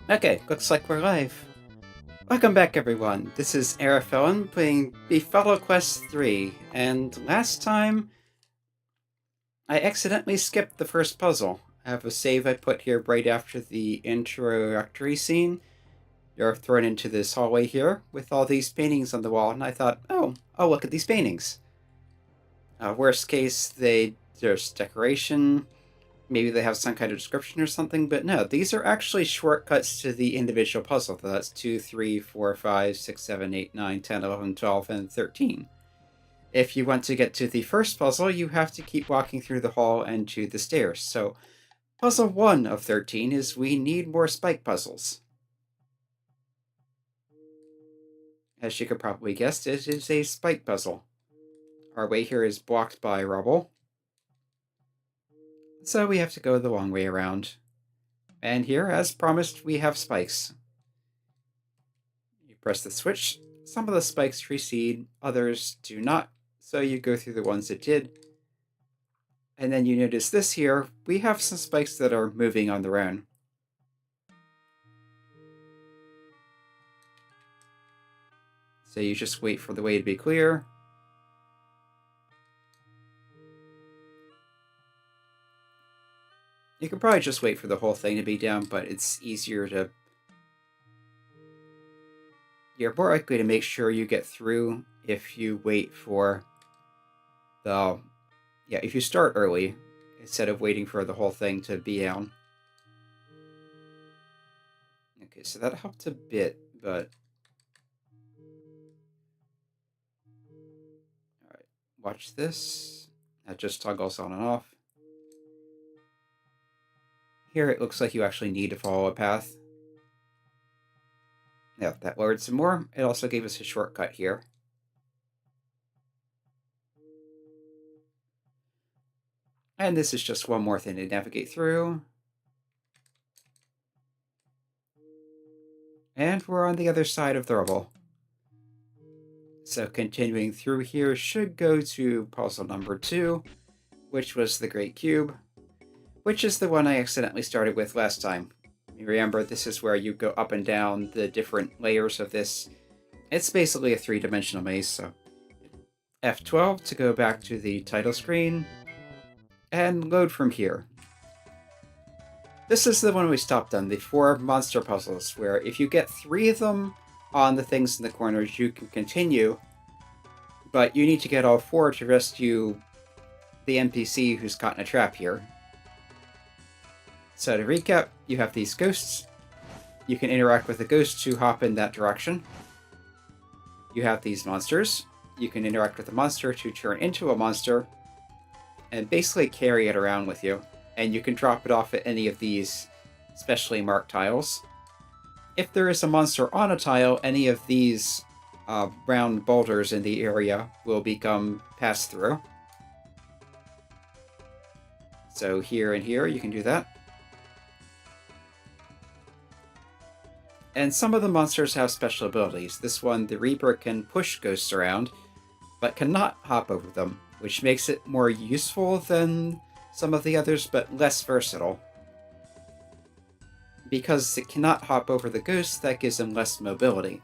Okay, looks like we're live. Welcome back, everyone. This is Arafellin playing Befuddle Quest 3, and last time I accidentally skipped the first puzzle. I have a save I put here right after the introductory scene. You're thrown into this hallway here with all these paintings on the wall, and I thought, oh, I'll look at these paintings. Worst case, there's decoration. Maybe they have some kind of description or something, but no, these are actually shortcuts to the individual puzzle. That's 2, 3, 4, 5, 6, 7, 8, 9, 10, 11, 12, and 13. If you want to get to the first puzzle, you have to keep walking through the hall and to the stairs. So, puzzle 1 of 13 is we need more spike puzzles. As you could probably guess, it is a spike puzzle. Our way here is blocked by rubble, so we have to go the long way around. And here, as promised, we have spikes. You press the switch, some of the spikes recede, others do not, so you go through the ones that did. And then you notice this here, we have some spikes that are moving on their own. So you just wait for the way to be clear. You can probably just wait for the whole thing to be down, but it's easier to... You're more likely to make sure you get through if you wait for the... Yeah, if you start early, instead of waiting for the whole thing to be down. Okay, so that helped a bit, but... Alright, watch this. That just toggles on and off. Here it looks like you actually need to follow a path. Yeah, that lowered some more. It also gave us a shortcut here. And this is just one more thing to navigate through. And we're on the other side of the rubble. So continuing through here should go to puzzle number 2, which was the Great Cube, which is the one I accidentally started with last time. You remember, this is where you go up and down the different layers of this. It's basically a 3-dimensional maze, so F12 to go back to the title screen, and load from here. This is the one we stopped on, the 4 monster puzzles, where if you get 3 of them on the things in the corners, you can continue, but you need to get all 4 to rescue the NPC who's caught in a trap here. So to recap, you have these ghosts. You can interact with the ghost to hop in that direction. You have these monsters. You can interact with the monster to turn into a monster and basically carry it around with you. And you can drop it off at any of these specially marked tiles. If there is a monster on a tile, any of these round boulders in the area will become pass-through. So here and here, you can do that. And some of the monsters have special abilities. This one, the Reaper, can push ghosts around, but cannot hop over them, which makes it more useful than some of the others, but less versatile. Because it cannot hop over the ghosts, that gives them less mobility.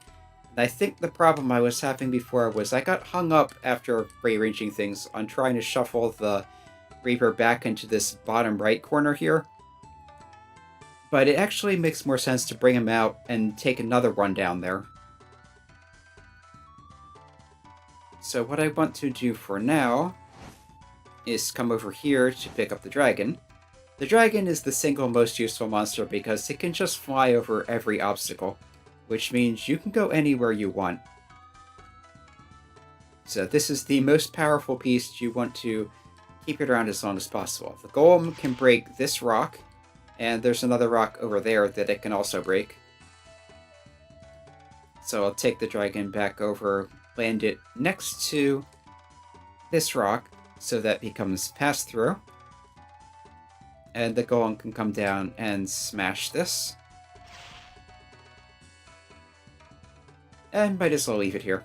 And I think the problem I was having before was I got hung up after rearranging things on trying to shuffle the Reaper back into this bottom right corner here. But it actually makes more sense to bring him out and take another run down there. So what I want to do for now is come over here to pick up the dragon. The dragon is the single most useful monster because it can just fly over every obstacle, which means you can go anywhere you want. So this is the most powerful piece. You want to keep it around as long as possible. The golem can break this rock, and there's another rock over there that it can also break. So I'll take the dragon back over, land it next to this rock, so that becomes pass-through. And the golem can come down and smash this. And might as well leave it here.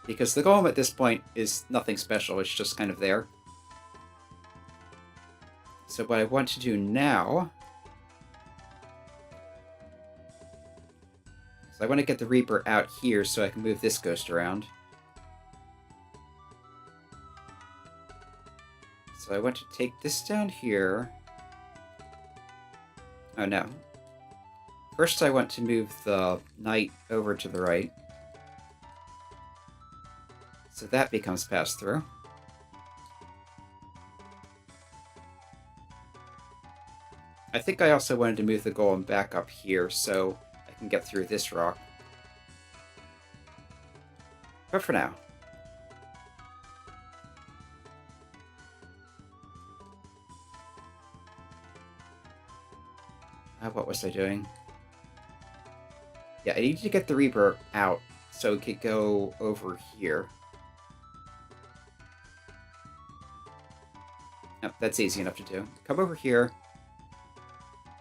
Because the golem at this point is nothing special, it's just kind of there. So what I want to do now So I want to get the Reaper out here so I can move this ghost around. So I want to take this down here. Oh no. First I want to move the knight over to the right. So that becomes pass-through. I think I also wanted to move the golem back up here so I can get through this rock. But for now. What was I doing? Yeah, I need to get the Reaper out so it could go over here. Oh, that's easy enough to do. Come over here.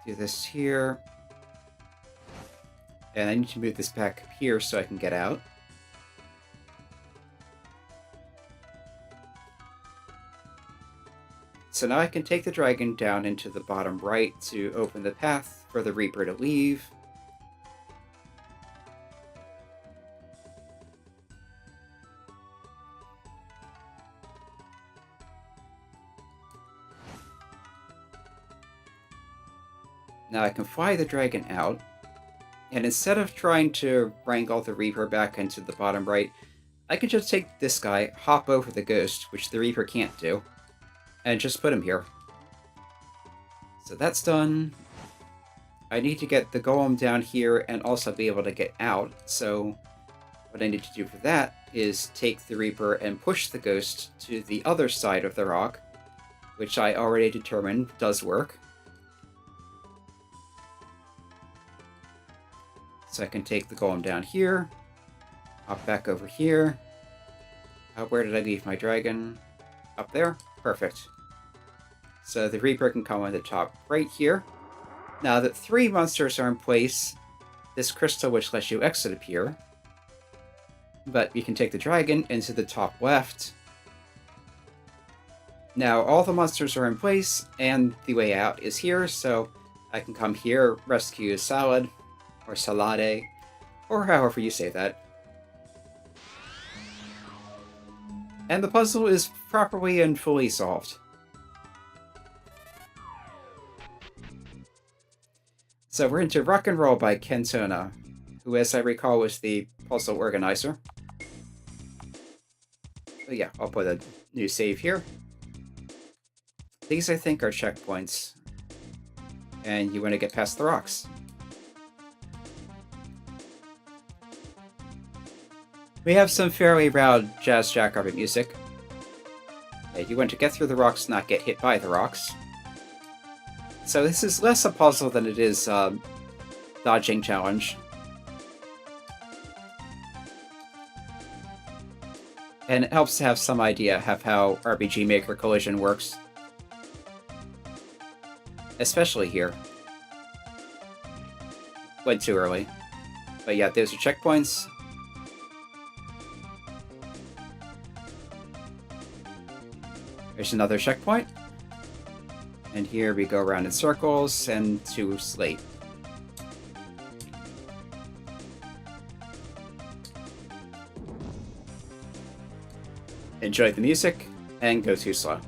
Do this here. And I need to move this back here so I can get out. So now I can take the dragon down into the bottom right to open the path for the Reaper to leave. Now I can fly the dragon out, and instead of trying to wrangle the Reaper back into the bottom right, I can just take this guy, hop over the ghost, which the Reaper can't do, and just put him here. So that's done. I need to get the golem down here and also be able to get out, so what I need to do for that is take the Reaper and push the ghost to the other side of the rock, which I already determined does work. So I can take the golem down here, hop back over here. Where did I leave my dragon? Up there? Perfect. So the Reaper can come on the top right here. Now that 3 monsters are in place, this crystal which lets you exit appear. But you can take the dragon into the top left. Now all the monsters are in place, and the way out is here, so I can come here, rescue Salad, or Salade, or however you say that. And the puzzle is properly and fully solved. So we're into Rock and Roll by Kentona, who, as I recall, was the puzzle organizer. But yeah, I'll put a new save here. These, I think, are checkpoints. And you want to get past the rocks. We have some fairly loud jazz jackrabbit music. You want to get through the rocks, not get hit by the rocks. So this is less a puzzle than it is a dodging challenge. And it helps to have some idea of how RPG Maker collision works. Especially here. Went too early. But yeah, those are checkpoints. There's another checkpoint. And here we go around in circles and to Slate. Enjoy the music and go too slow.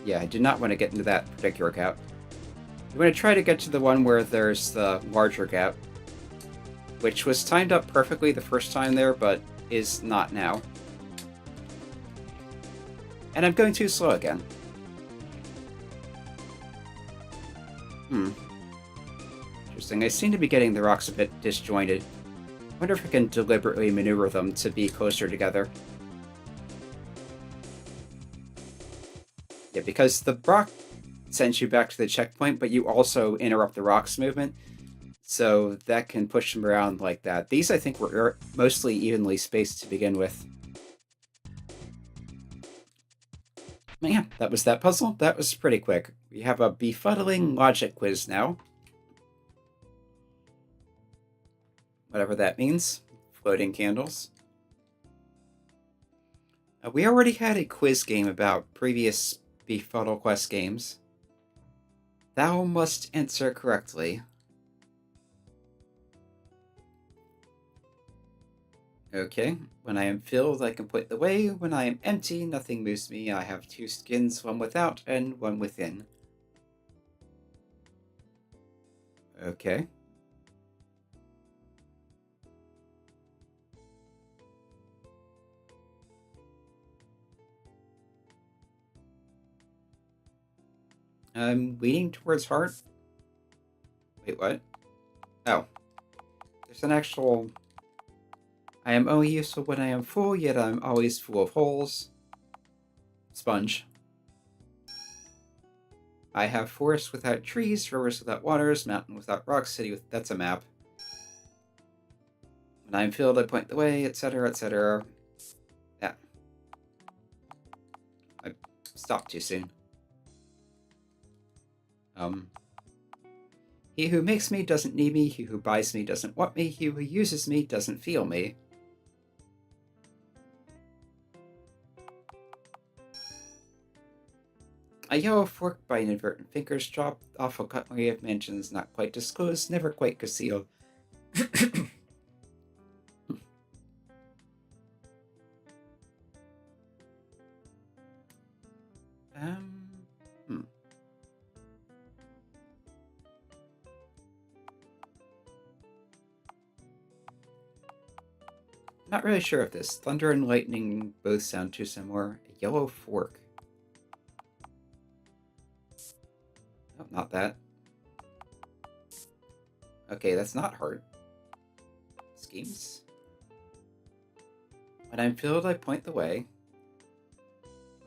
Yeah, I do not want to get into that particular gap. You want to try to get to the one where there's the larger gap, which was timed up perfectly the first time there, but is not now. And I'm going too slow again. Interesting. I seem to be getting the rocks a bit disjointed. I wonder if I can deliberately maneuver them to be closer together. Yeah, because the rock sends you back to the checkpoint, but you also interrupt the rock's movement. So that can push them around like that. These, I think, were mostly evenly spaced to begin with. Man, that was that puzzle. That was pretty quick. We have a befuddling logic quiz now. Whatever that means. Floating candles. We already had a quiz game about previous Befuddle Quest games. Thou must answer correctly. Okay. When I am filled, I can point the way. When I am empty, nothing moves me. I have two skins, one without and one within. Okay. I'm leaning towards heart. Wait, what? Oh. There's an actual... I am only useful when I am full, yet I'm always full of holes. Sponge. I have forest without trees, rivers without waters, mountain without rocks, city with... That's a map. When I am filled, I point the way, etc., etc. Yeah. I stopped too soon. He who makes me doesn't need me, he who buys me doesn't want me, he who uses me doesn't feel me. A yellow fork by inadvertent fingers dropped, awful cutlery of mansions not quite disclosed, never quite concealed. Not really sure of this. Thunder and lightning both sound too similar. A yellow fork. Oh, not that. Okay, that's not hard. Schemes. When I'm filled, I point the way.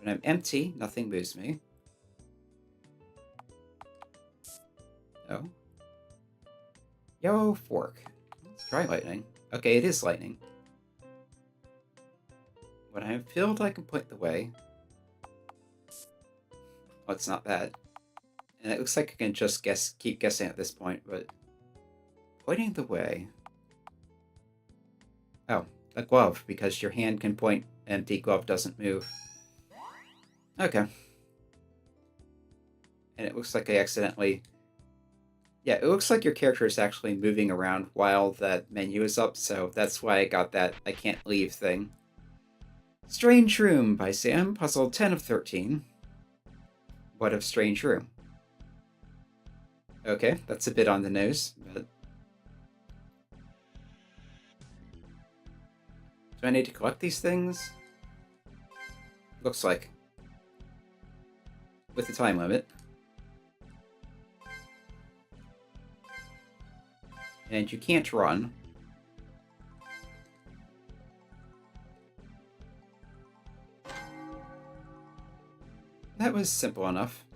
When I'm empty, nothing moves me. Oh. Yellow fork. Let's try lightning. Okay, it is lightning. When I am filled, I can point the way. Oh, it's not that. And it looks like I can just keep guessing at this point, but... Pointing the way... Oh, a glove, because your hand can point, empty glove doesn't move. Okay. And it looks like I accidentally... Yeah, it looks like your character is actually moving around while that menu is up, so that's why I got that I can't leave thing. Strange Room by Sam, puzzle 10 of 13. What of Strange Room? Okay, that's a bit on the nose, but... Do I need to collect these things? Looks like. With the time limit. And you can't run. That was simple enough.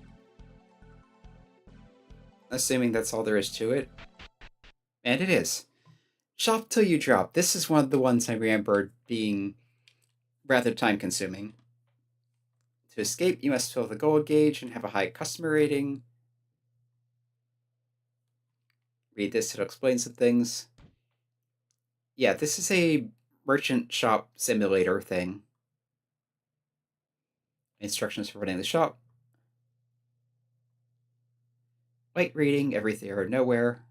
Assuming that's all there is to it. And it is. Shop till you drop. This is one of the ones I remembered being rather time-consuming. To escape, you must fill the gold gauge and have a high customer rating. Read this, it'll explain some things. Yeah, this is a merchant shop simulator thing. Instructions for running the shop. Light reading, everything or nowhere.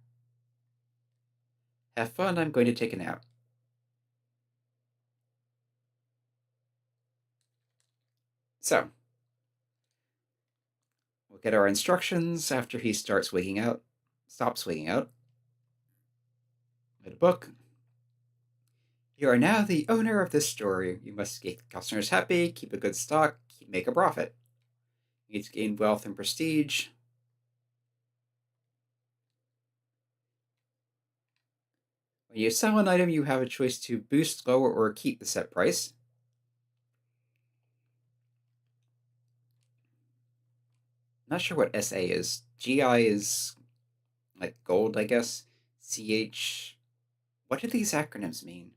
Have fun, I'm going to take a nap. So, we'll get our instructions after he starts wigging out. Stops wigging out. Read a book. You are now the owner of this store. You must keep customers happy, keep a good stock, make a profit. You need to gain wealth and prestige. When you sell an item, you have a choice to boost, lower, or keep the set price. Not sure what SA is. GI is like gold, I guess. CH. What do these acronyms mean?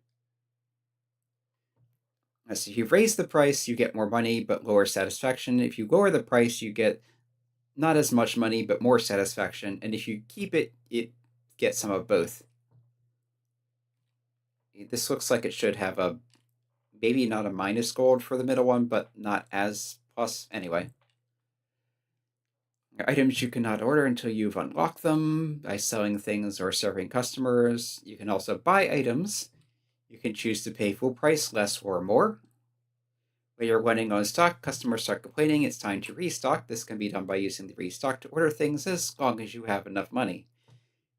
So if you raise the price, you get more money, but lower satisfaction. If you lower the price, you get not as much money, but more satisfaction. And if you keep it, it gets some of both. This looks like it should have a, maybe not a minus gold for the middle one, but not as plus. Anyway. Items you cannot order until you've unlocked them by selling things or serving customers. You can also buy items. You can choose to pay full price, less, or more. When you're running on stock, customers start complaining it's time to restock. This can be done by using the restock to order things as long as you have enough money.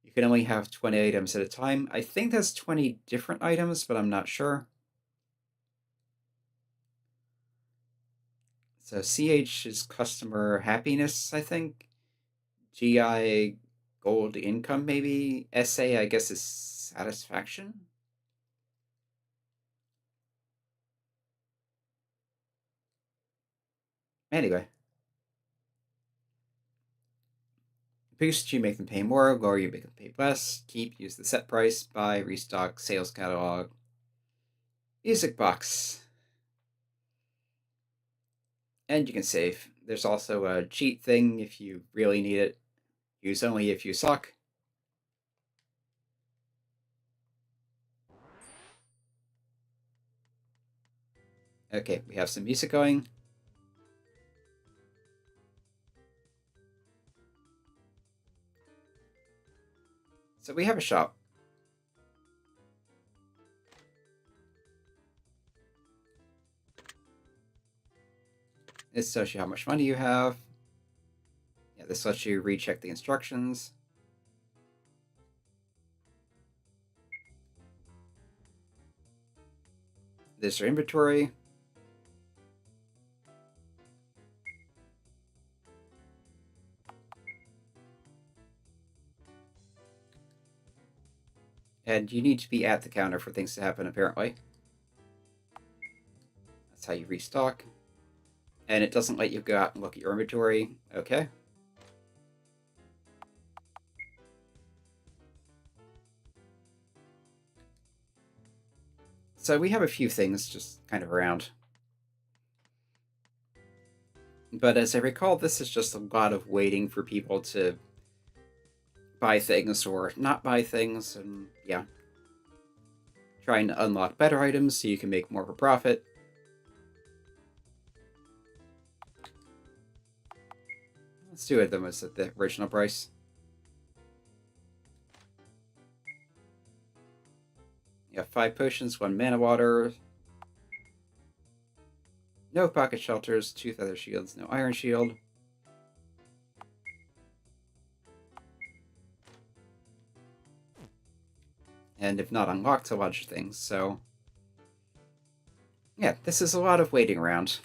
You can only have 20 items at a time. I think that's 20 different items, but I'm not sure. So CH is customer happiness, I think. GI, gold income, maybe. SA, I guess, is satisfaction. Anyway. Boost, you make them pay more. Lower, you make them pay less. Keep, use the set price. Buy, restock, sales catalog. Music box. And you can save. There's also a cheat thing if you really need it. Use only if you suck. Okay, we have some music going. So we have a shop. This tells you how much money you have. Yeah, this lets you recheck the instructions. There's your inventory. And you need to be at the counter for things to happen, apparently. That's how you restock. And it doesn't let you go out and look at your inventory. Okay. So we have a few things just kind of around. But as I recall, this is just a lot of waiting for people to buy things or not buy things, and yeah. Trying to unlock better items so you can make more of a profit. Let's do it them as at the original price. You have 5 potions, 1 mana water, no pocket shelters, 2 feather shields, no iron shield. And if not unlocked, a bunch of things, so yeah, this is a lot of waiting around.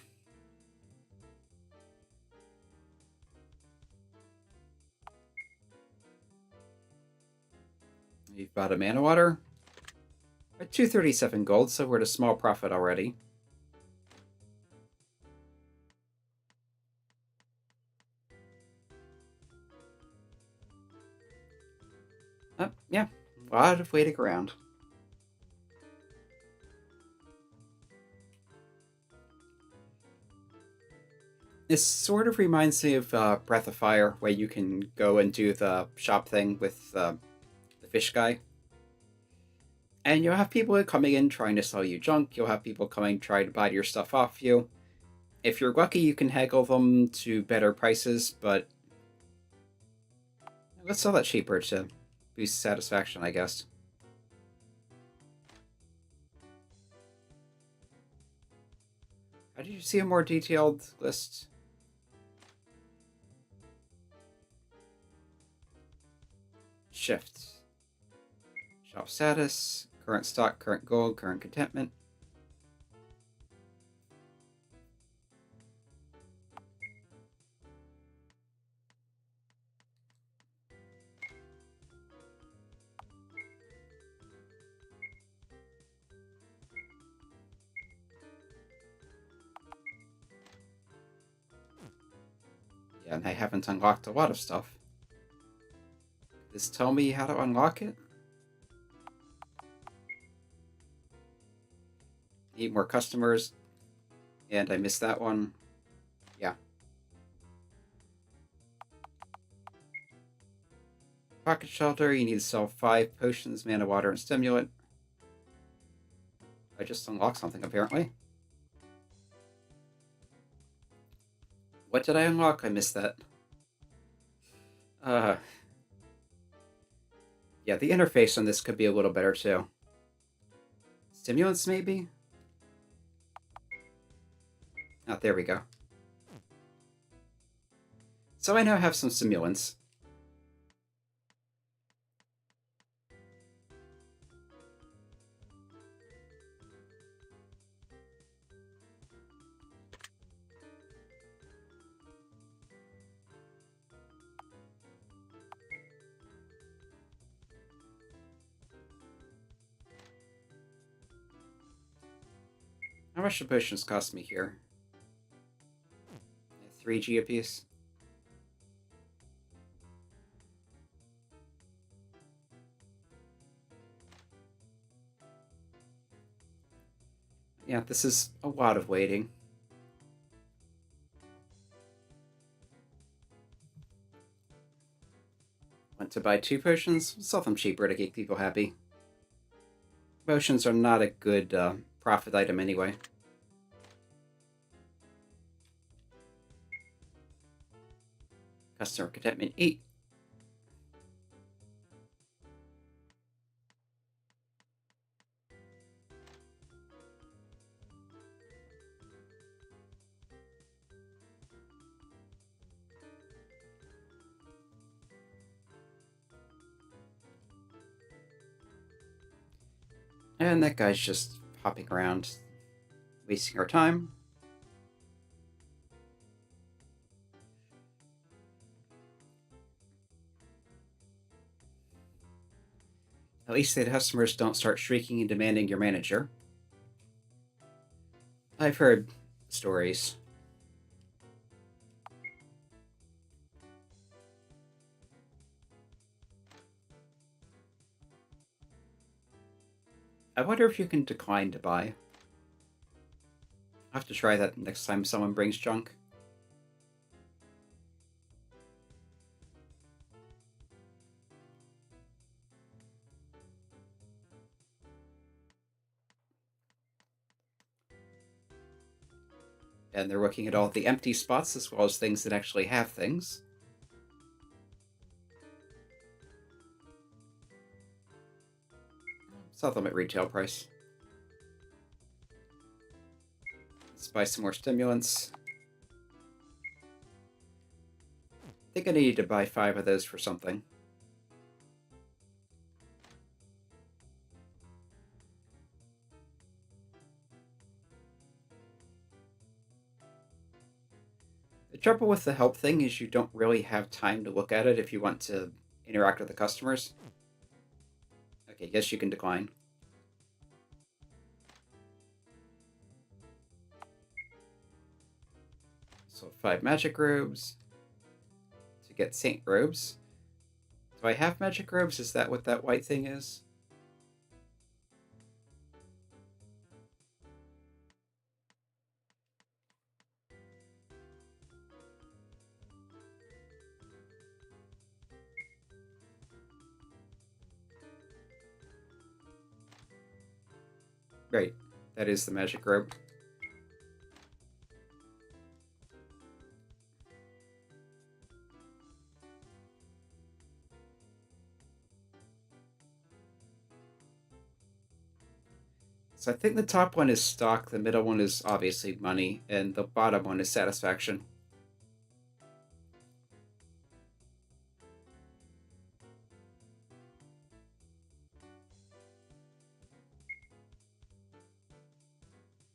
You've bought a mana water. At 237 gold, so we're at a small profit already. Yeah, a lot of waiting around. This sort of reminds me of Breath of Fire, where you can go and do the shop thing with the fish guy. And you'll have people coming in trying to sell you junk. You'll have people coming trying to buy your stuff off you. If you're lucky, you can haggle them to better prices, but let's sell that cheaper to boost satisfaction, I guess. How did you see a more detailed list? Shift. Shop status, current stock, current gold, current contentment. Yeah, and I haven't unlocked a lot of stuff. Does tell me how to unlock it? Need more customers. And I missed that one. Yeah. Pocket shelter, you need to sell 5 potions, mana, water, and stimulant. I just unlocked something, apparently. What did I unlock? I missed that. Uh, yeah, the interface on this could be a little better too. Stimulants, maybe? Oh, there we go. So I now have some stimulants. How much do potions cost me here? 3G apiece. Yeah, this is a lot of waiting. Want to buy 2 potions? Sell them cheaper to keep people happy. Potions are not a good profit item anyway. Customer contentment 8. And that guy's just hopping around, wasting our time. At least the customers don't start shrieking and demanding your manager. I've heard stories. I wonder if you can decline to buy. I'll have to try that next time someone brings junk. And they're looking at all the empty spots as well as things that actually have things. Sell them at retail price. Let's buy some more stimulants. I think I needed to buy 5 of those for something. The trouble with the help thing is you don't really have time to look at it if you want to interact with the customers. Okay, yes, you can decline. So 5 magic robes. To get saint robes. Do I have magic robes? Is that what that white thing is? Right, that is the magic robe. So I think the top one is stock, the middle one is obviously money, and the bottom one is satisfaction.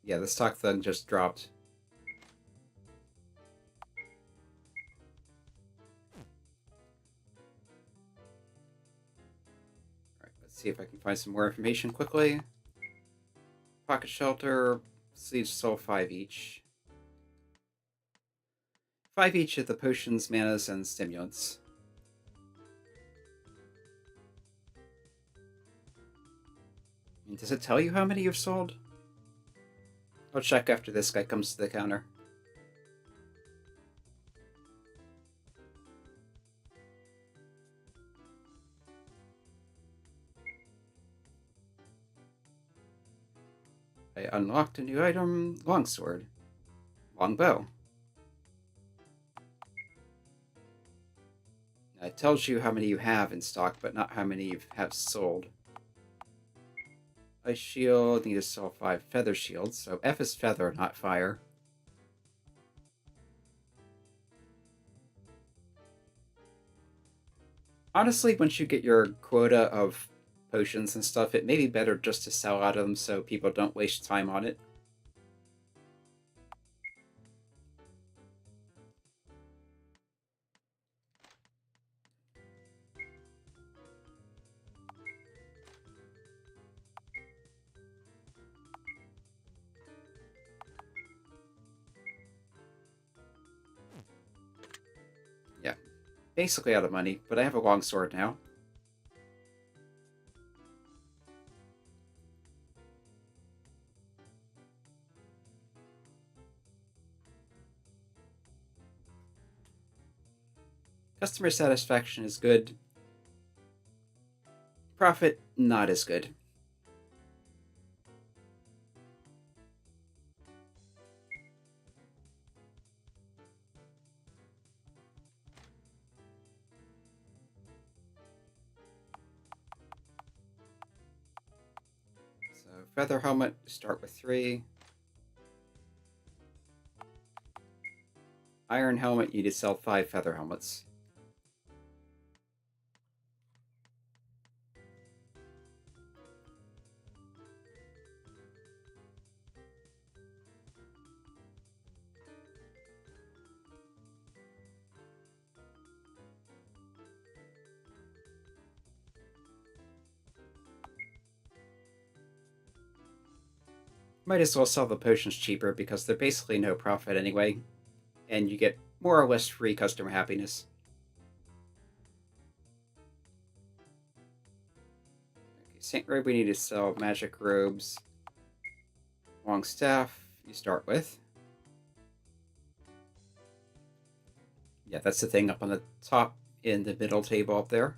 Yeah, the stock thing just dropped. Alright, let's see if I can find some more information quickly. Pocket shelter, sleeves soul 5 each. 5 each of the potions, manas, and stimulants. And does it tell you how many you've sold? I'll check after this guy comes to the counter. I unlocked a new item, longsword. Longbow. It tells you how many you have in stock, but not how many you have sold. Ice shield, need to sell 5 feather shields, so F is feather, not fire. Honestly, once you get your quota of potions and stuff, it may be better just to sell out of them so people don't waste time on it. Yeah, basically out of money, but I have a long sword now. Customer satisfaction is good. Profit, not as good. So, feather helmet, start with 3. Iron helmet, you need to sell 5 feather helmets. Might as well sell the potions cheaper because they're basically no profit anyway, and you get more or less free customer happiness. Okay, Saint Robe, we need to sell magic robes. Long staff, you start with. Yeah, that's the thing up on the top in the middle table up there.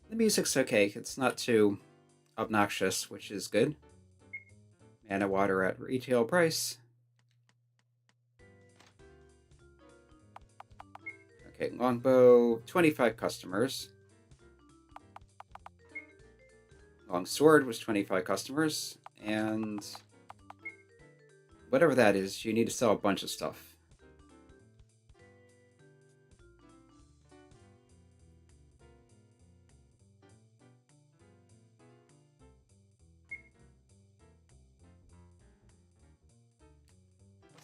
The music's okay. It's not too obnoxious, which is good. Mana water at retail price. Okay, longbow, 25 customers. Longsword was 25 customers, and whatever that is, you need to sell a bunch of stuff.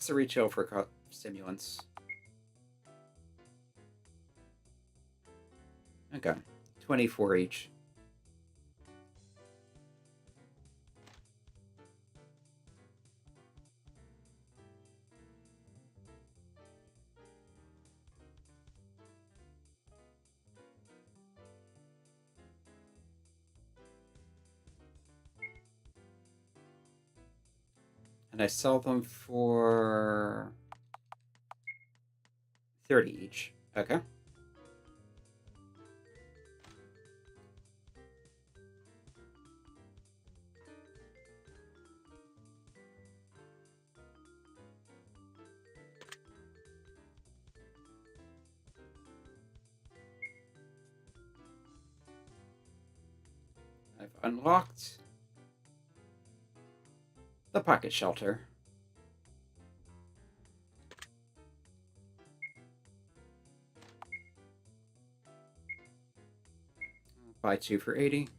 What's the retail for stimulants? Okay, 24 each. And I sell them for 30 each. Okay. I've unlocked the pocket shelter. Buy 2 for 80.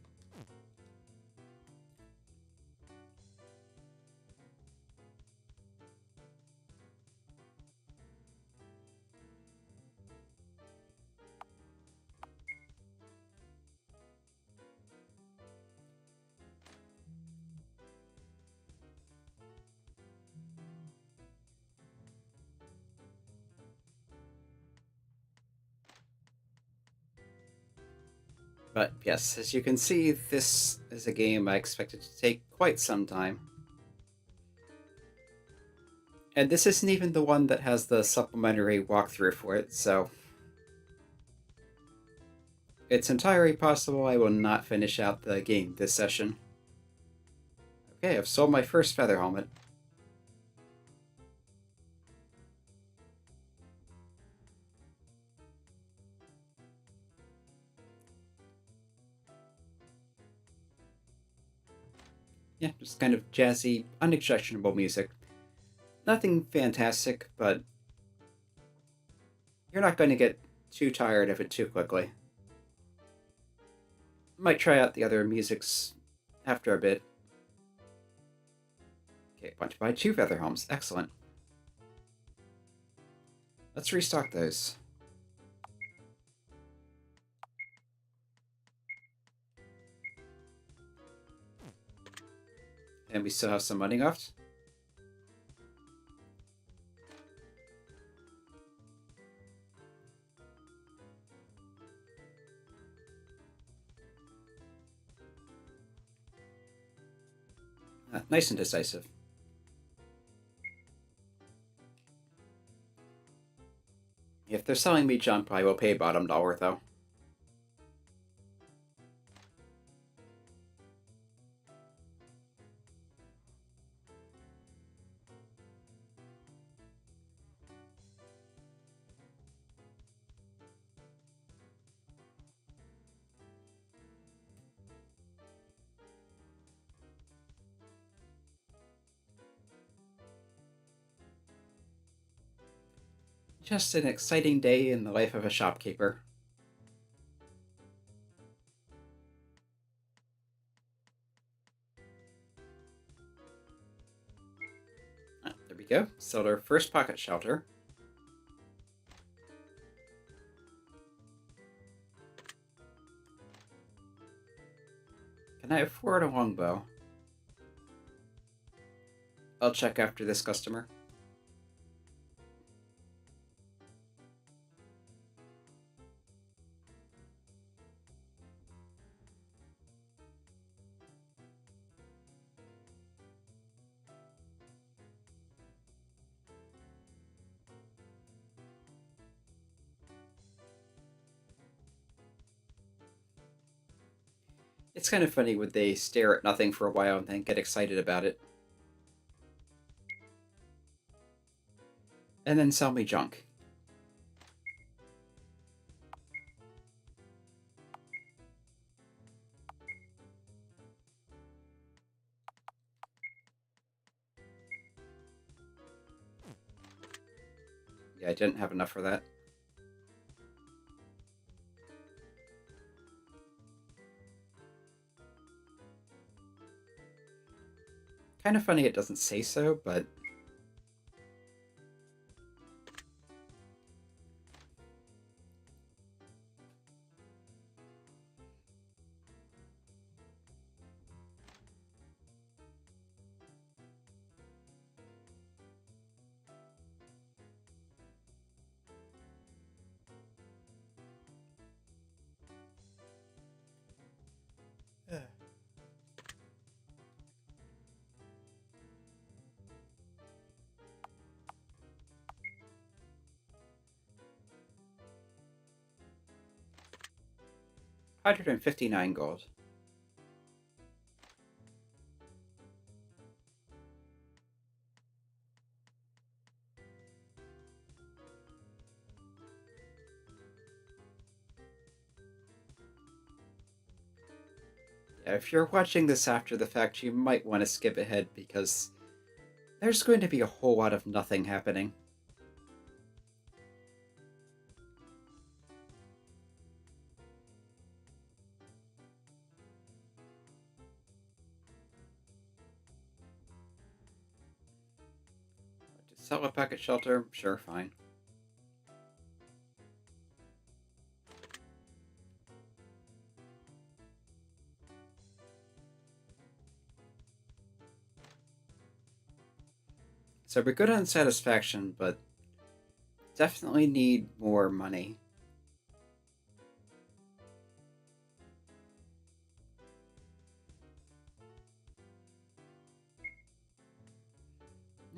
But yes, as you can see, this is a game I expected to take quite some time. And this isn't even the one that has the supplementary walkthrough for it, so it's entirely possible I will not finish out the game this session. Okay, I've sold my first feather helmet. Yeah, just kind of jazzy, unexceptionable music. Nothing fantastic, but you're not going to get too tired of it too quickly. Might try out the other musics after a bit. Okay, want to buy 2 feather helms. Excellent. Let's restock those. And we still have some money left. Nice and decisive. If they're selling me junk, I will pay bottom dollar, though. Just an exciting day in the life of a shopkeeper. There we go. Sold our first pocket shelter. Can I afford a longbow? I'll check after this customer. It's kind of funny when they stare at nothing for a while and then get excited about it. And then sell me junk. Yeah, I didn't have enough for that. Kind of funny it doesn't say so, but... $159 gold. Yeah, if you're watching this after the fact, you might want to skip ahead because there's going to be a whole lot of nothing happening. To sell a packet shelter? Sure, fine. So we're good on satisfaction, but definitely need more money.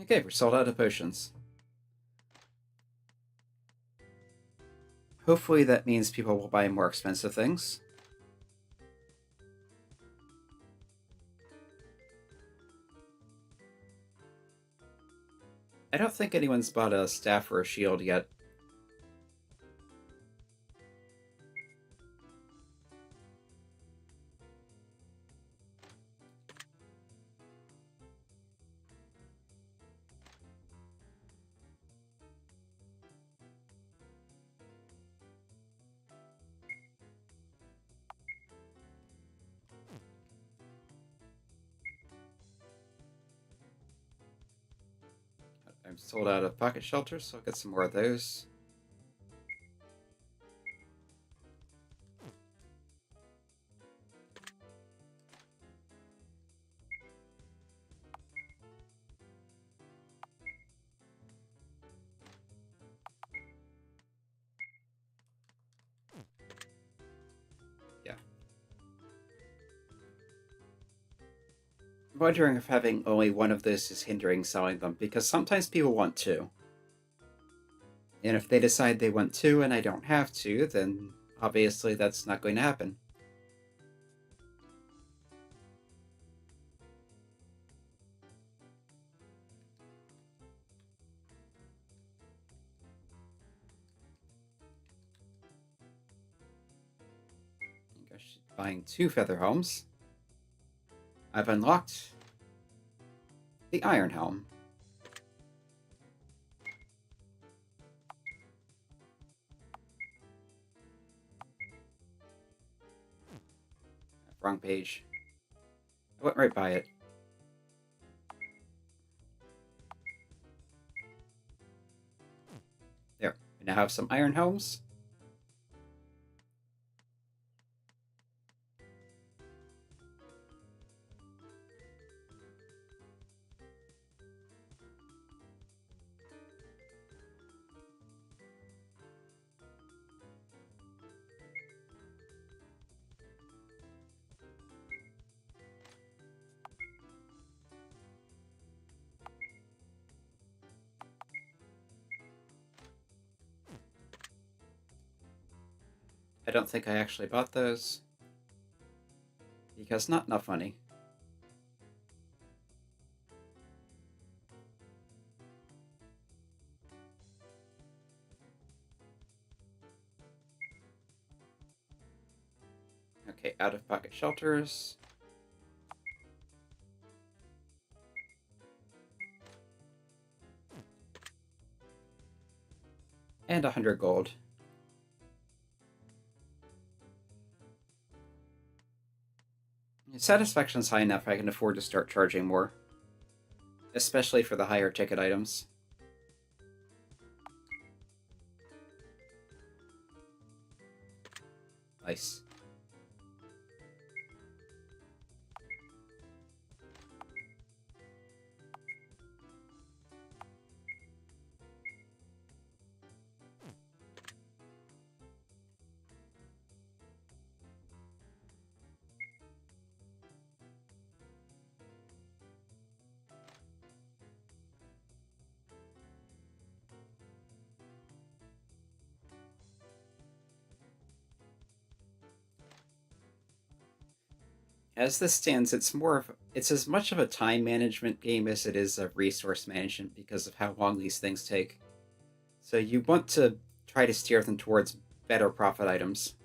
Okay, we're sold out of potions. Hopefully that means people will buy more expensive things. I don't think anyone's bought a staff or a shield yet. I'm sold out of pocket shelters, so I'll get some more of those. Yeah. I'm wondering if having only one of those is hindering selling them, because sometimes people want two. And if they decide they want two and I don't have to, then obviously that's not going to happen. Buying 2 feather helms. I've unlocked the iron helm. Wrong page. I went right by it. There. We now have some iron helms. I don't think I actually bought those, because not enough money. Okay, out of pocket shelters. And 100 gold. Satisfaction's high enough I can afford to start charging more. Especially for the higher ticket items. Nice. As this stands, it's as much of a time management game as it is a resource management because of how long these things take. So you want to try to steer them towards better profit items.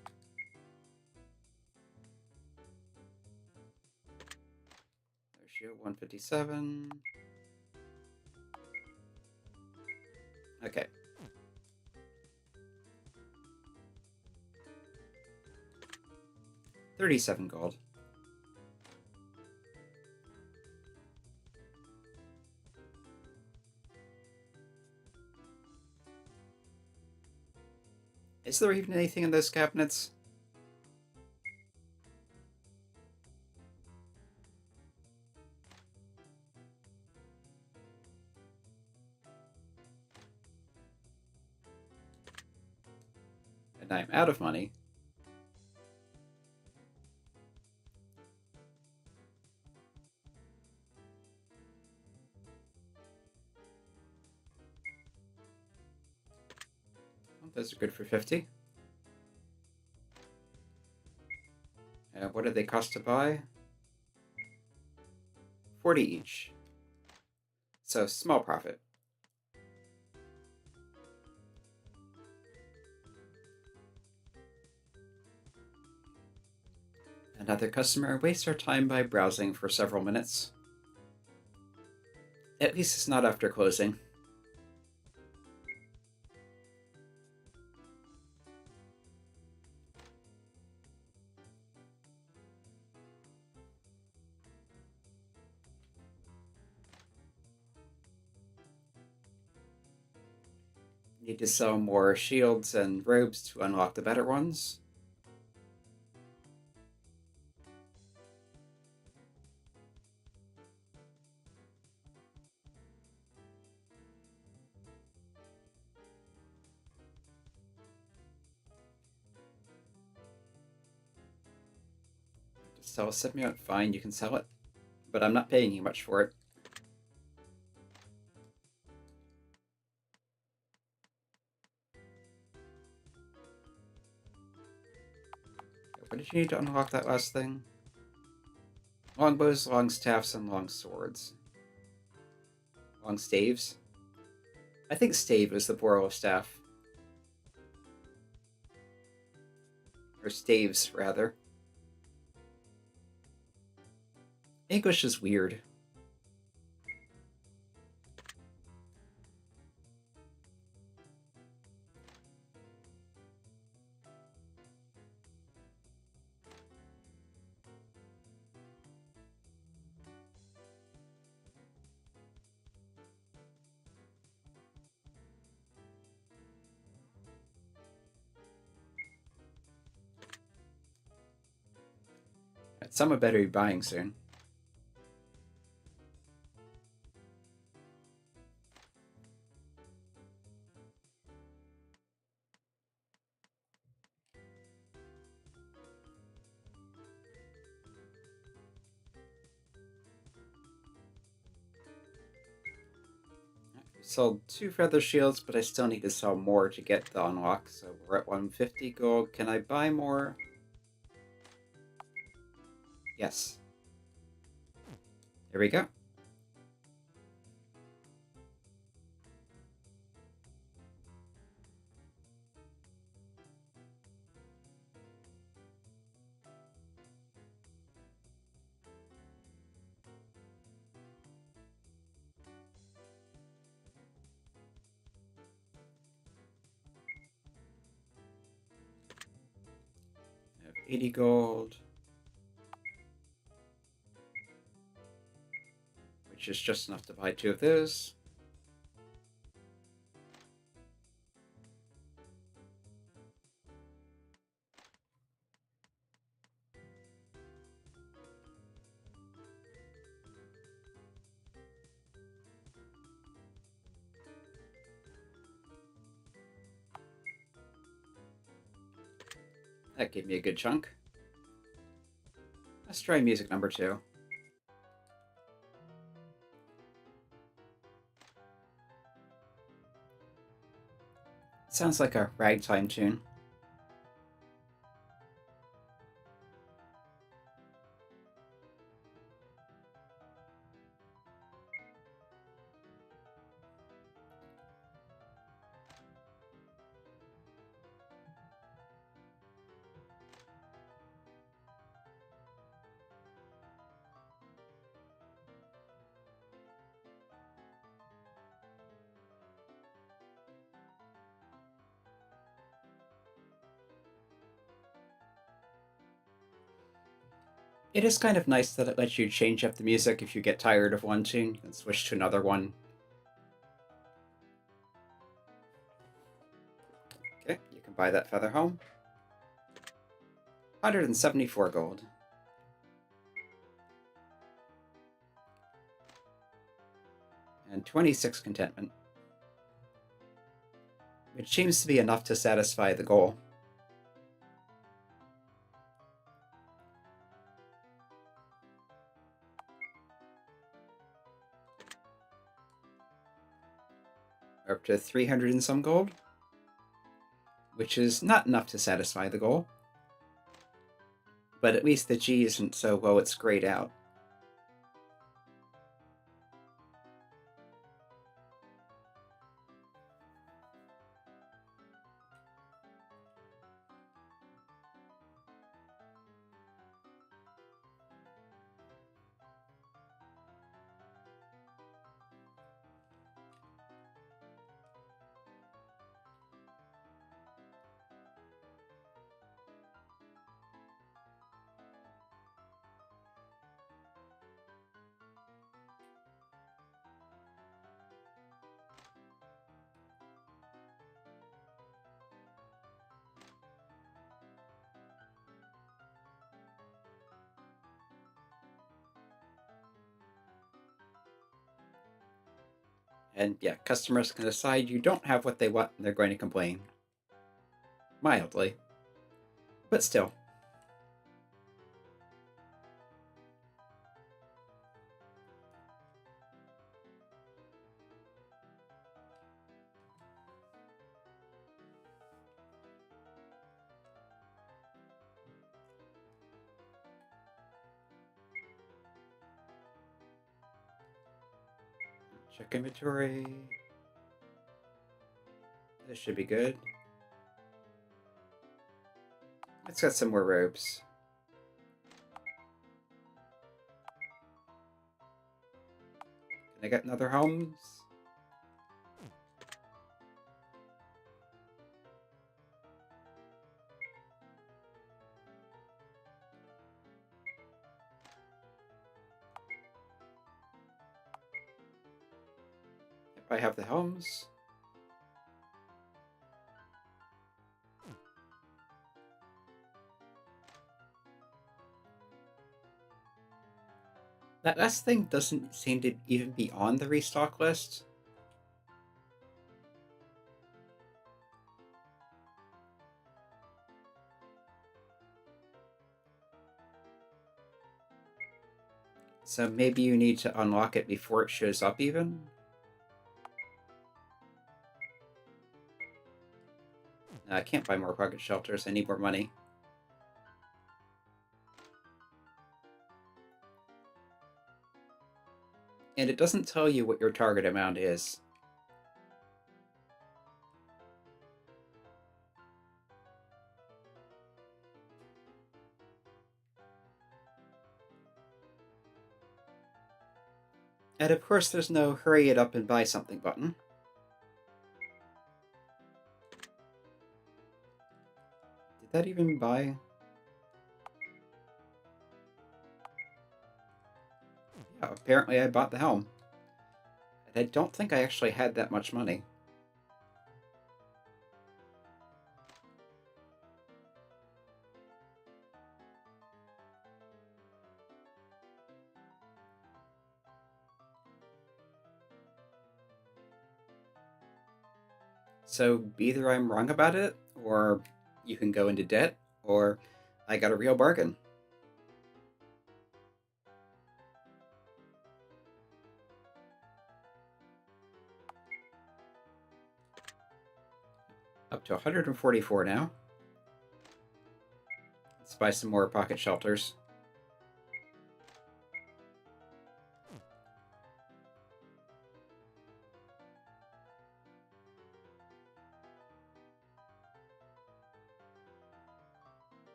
Ratio 157. Okay. $37 gold. Is there even anything in those cabinets? And I'm out of money. Oh, those are good for 50. What do they cost to buy? 40 each. So small profit. Another customer wastes our time by browsing for several minutes. At least it's not after closing. Need to sell more shields and robes to unlock the better ones. Sell a symbiote? Fine, you can sell it. But I'm not paying you much for it. What did you need to unlock that last thing? Longbows, long staffs, and long swords. Long staves? I think stave is the plural of staff. Or staves, rather. English is weird. Some I better be buying soon. Sold 2 feather shields, but I still need to sell more to get the unlock, so we're at 150 gold. Can I buy more? Yes. There we go. I have 80 gold. Which is just enough to buy 2 of those. That gave me a good chunk. Let's try music number 2. Sounds like a ragtime tune. It is kind of nice that it lets you change up the music if you get tired of one tune and switch to another one. Okay, you can buy that feather home. 174 gold. And 26 contentment. Which seems to be enough to satisfy the goal. We're up to 300 and some gold. Which is not enough to satisfy the goal. But at least the G isn't so well it's grayed out. And yeah, customers can decide you don't have what they want and they're going to complain. Mildly. But still. Check inventory. This should be good. Let's get some more robes. Can I get another homes? Yep, I have the homes. That last thing doesn't seem to even be on the restock list. So maybe you need to unlock it before it shows up even? I can't buy more pocket shelters, I need more money. And it doesn't tell you what your target amount is. And of course there's no hurry it up and buy something button. Did that even buy? Yeah, apparently I bought the helm. And I don't think I actually had that much money. So either I'm wrong about it, or you can go into debt, or I got a real bargain. Up to 144 now. Let's buy some more pocket shelters.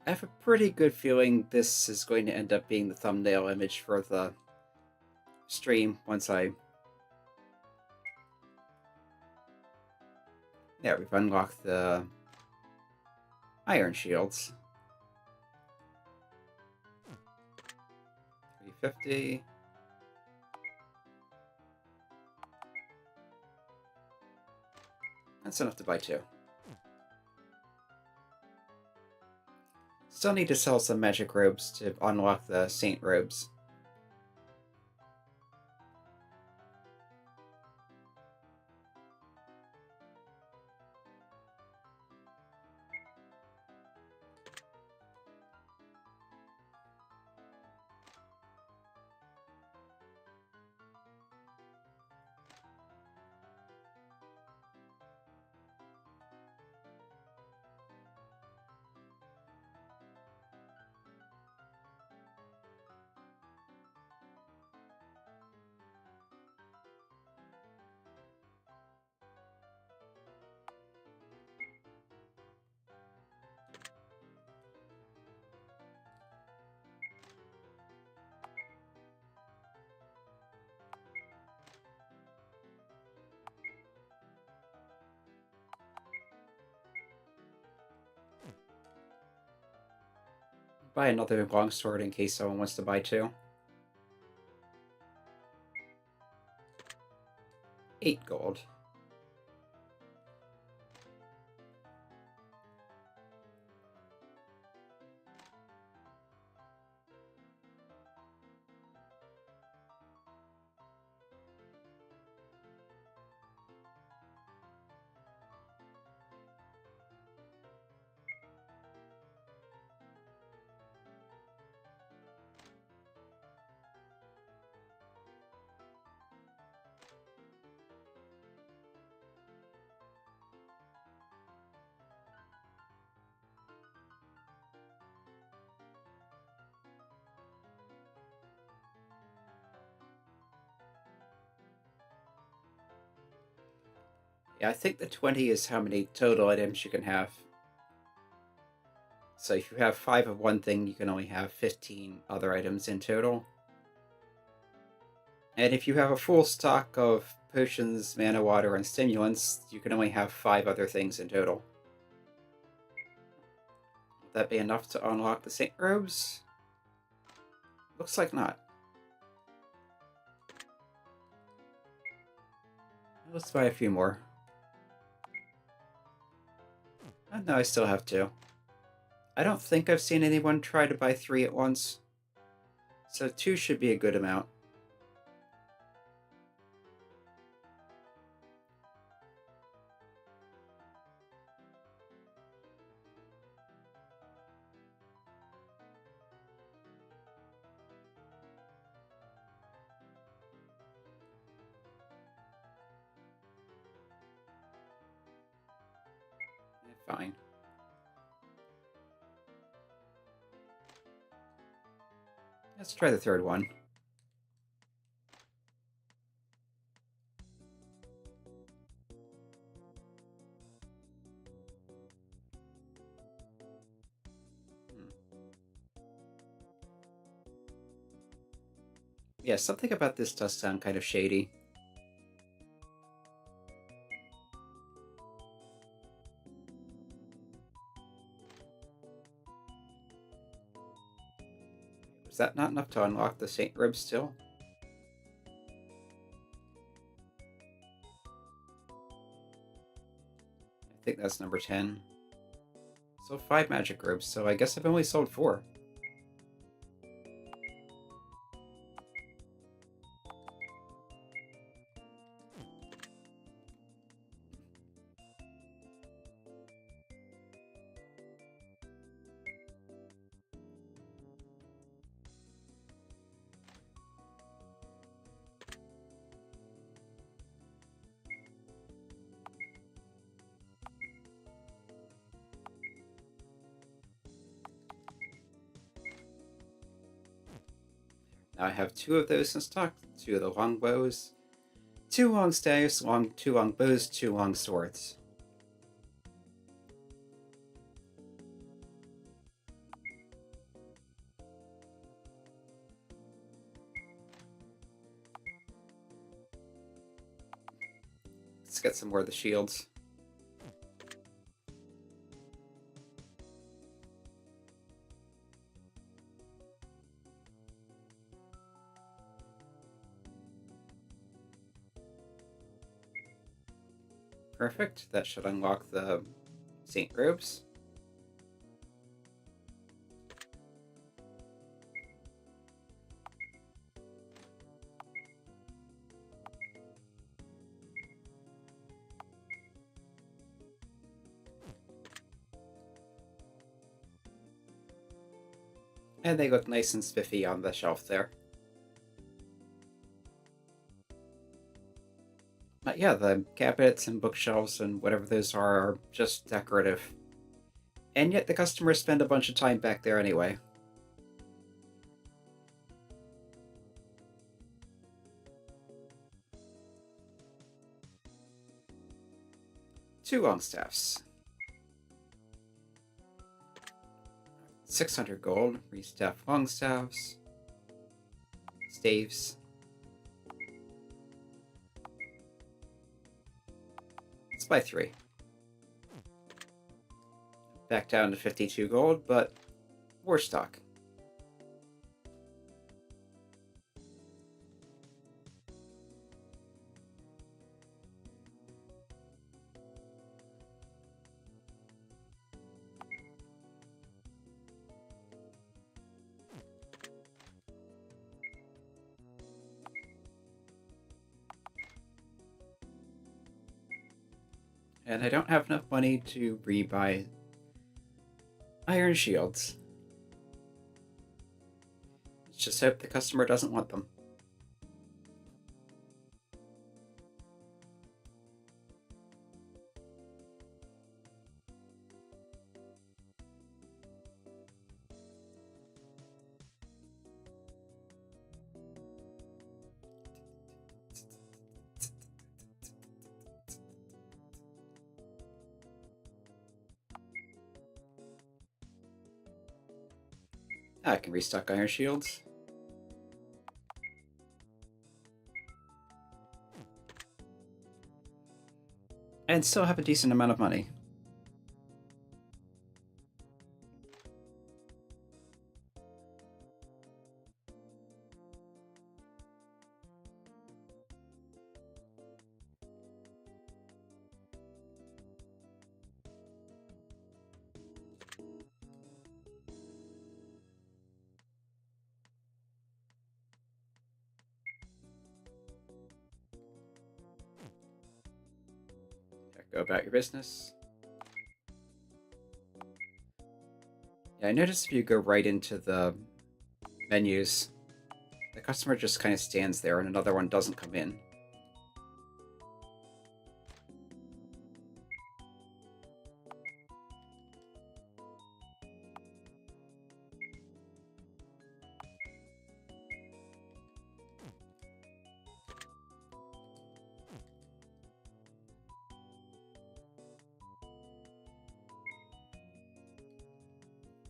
I have a pretty good feeling this is going to end up being the thumbnail image for the stream once I... Yeah, we've unlocked the iron shields. 350. That's enough to buy two. Still need to sell some magic robes to unlock the saint robes. buy another longsword in case someone wants to buy two. 8 gold. Yeah, I think the 20 is how many total items you can have. So if you have 5 of one thing, you can only have 15 other items in total. And if you have a full stock of potions, mana water, and stimulants, you can only have 5 other things in total. Would that be enough to unlock the Saint Robes? Looks like not. Let's buy a few more. No, I still have 2. I don't think I've seen anyone try to buy 3 at once. So 2 should be a good amount. Fine. Let's try the third one. Yeah, something about this does sound kind of shady. Was that not enough to unlock the Saint Rib still? I think that's number 10. So 5 magic ribs, so I guess I've only sold 4. Now I have 2 of those in stock, 2 of the longbows, 2 long staves, 2 long bows, 2 long swords. Let's get some more of the shields. Perfect. That should unlock the Saint Robes. And they look nice and spiffy on the shelf there. But yeah, the cabinets and bookshelves and whatever those are just decorative. And yet the customers spend a bunch of time back there anyway. Two long staffs. 600 gold, restaff long staffs, staves. Let's buy 3. Back down to 52 gold, but more stock. And I don't have enough money to rebuy iron shields. Let's just hope the customer doesn't want them. I can restock iron shields. And still have a decent amount of money. Go about your business. Yeah, I noticed if you go right into the menus, the customer just kind of stands there and another one doesn't come in.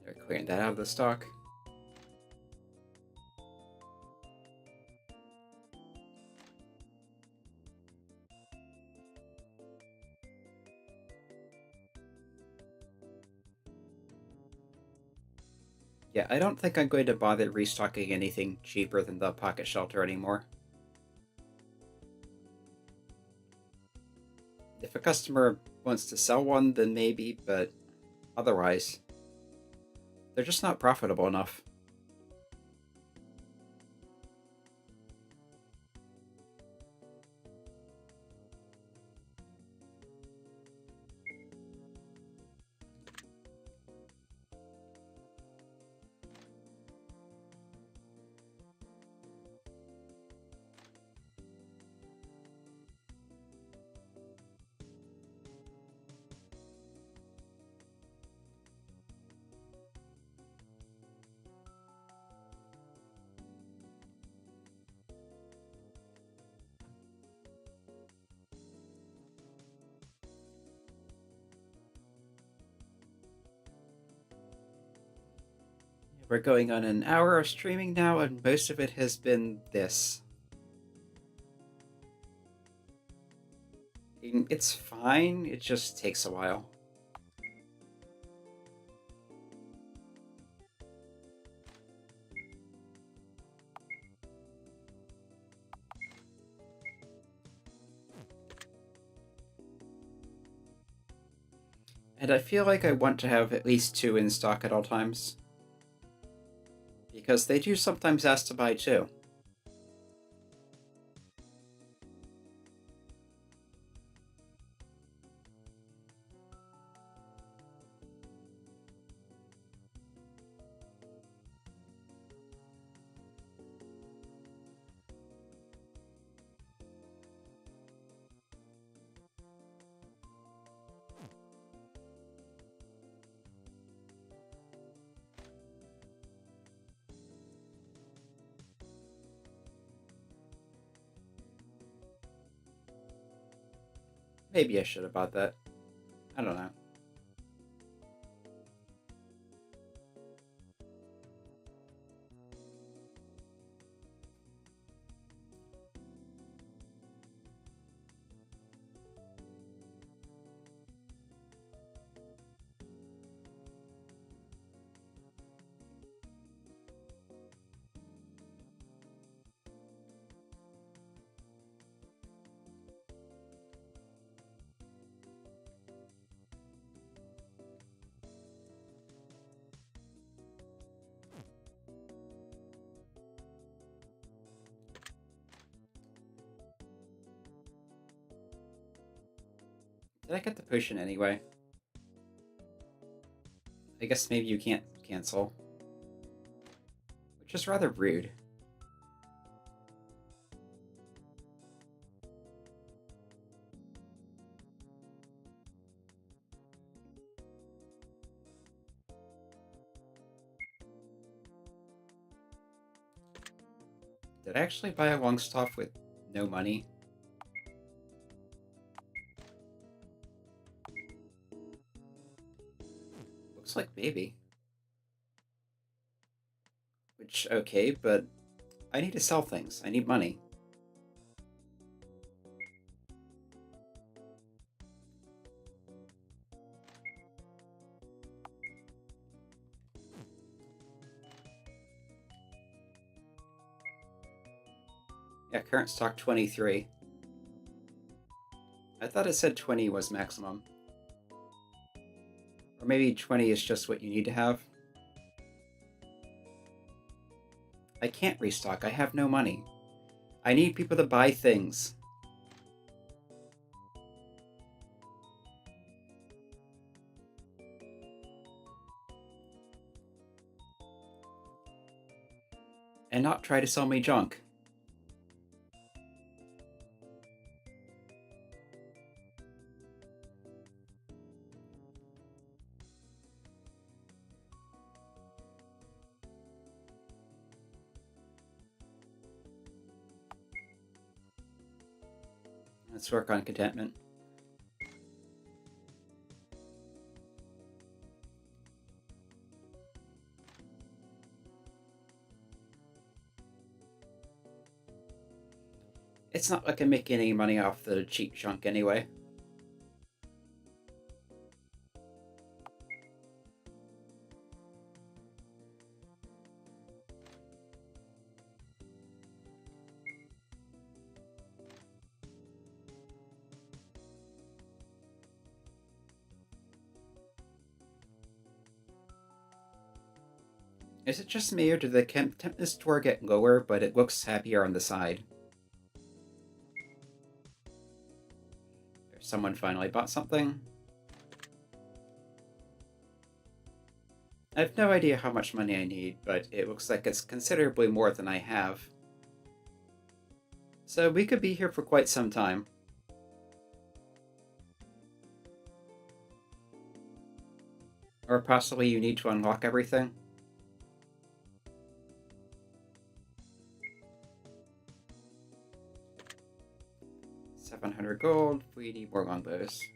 They're clearing that out of the stock. Yeah, I don't think I'm going to bother restocking anything cheaper than the pocket shelter anymore. If a customer wants to sell one, then maybe, but otherwise, they're just not profitable enough. We're going on an hour of streaming now, and most of it has been this. It's fine, it just takes a while. And I feel like I want to have at least 2 in stock at all times. Because they do sometimes ask to buy 2. Maybe I should have bought that. I don't know. Did I get the potion anyway? I guess maybe you can't cancel. Which is rather rude. Did I actually buy a Longstaff with no money? Looks like maybe. Which, okay, but I need to sell things. I need money. Yeah, current stock 23. I thought it said 20 was maximum. Or maybe 20 is just what you need to have. I can't restock. I have no money. I need people to buy things. And not try to sell me junk. Let's work on contentment. It's not like I'm making any money off the cheap junk anyway. Is it just me, or did the contentment score get lower, but it looks happier on the side? Someone finally bought something. I have no idea how much money I need, but it looks like it's considerably more than I have. So we could be here for quite some time. Or possibly you need to unlock everything. $700 gold. We need more longbows.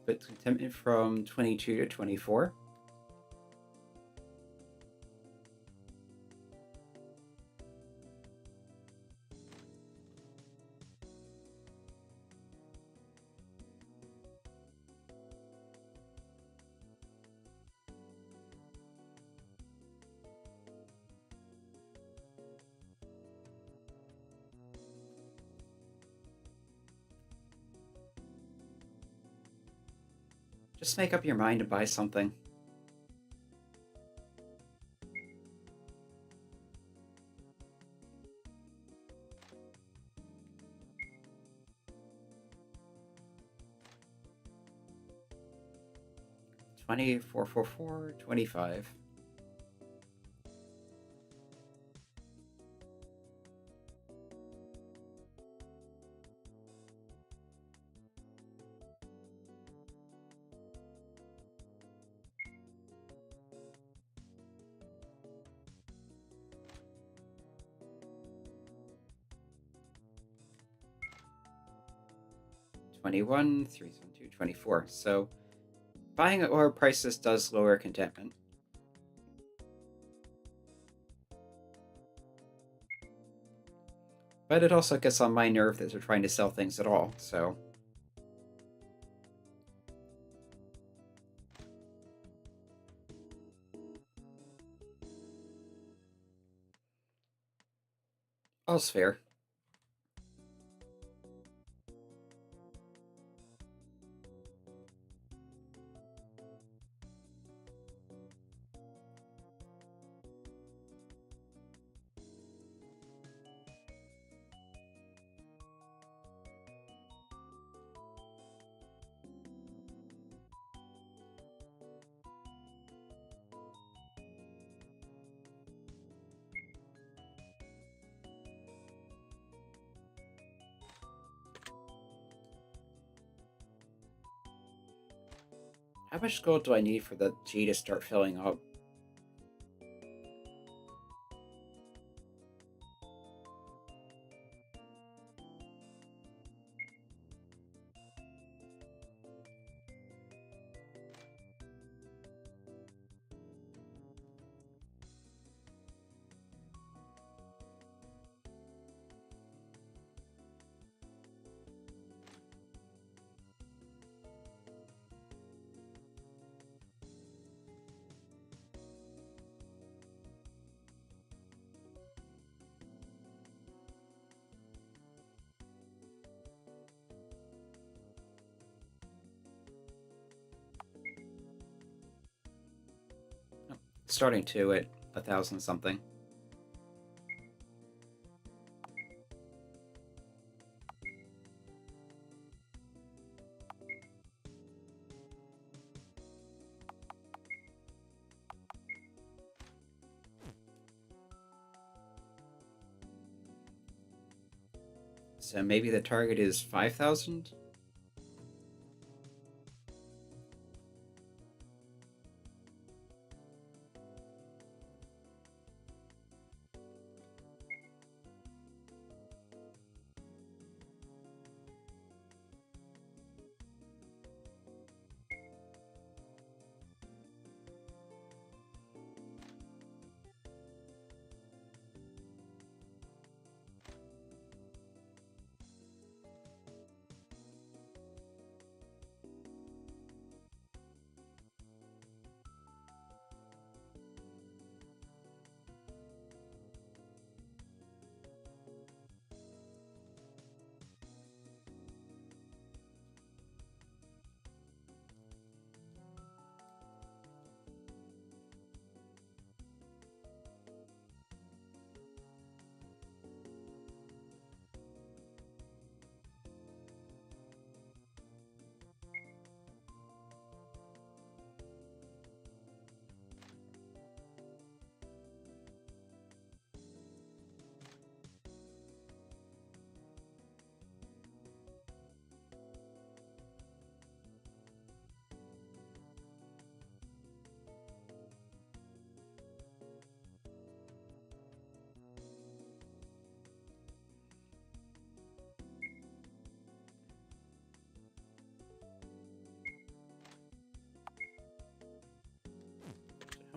But contentment from 22 to 24. Just make up your mind to buy something. $24.44, $25. $21, $3.72, $24. So buying at lower prices does lower contentment. But it also gets on my nerve that they're trying to sell things at all, so... All's fair. How much gold do I need for the G to start filling up? Starting to at 1,000 something. So maybe the target is 5,000?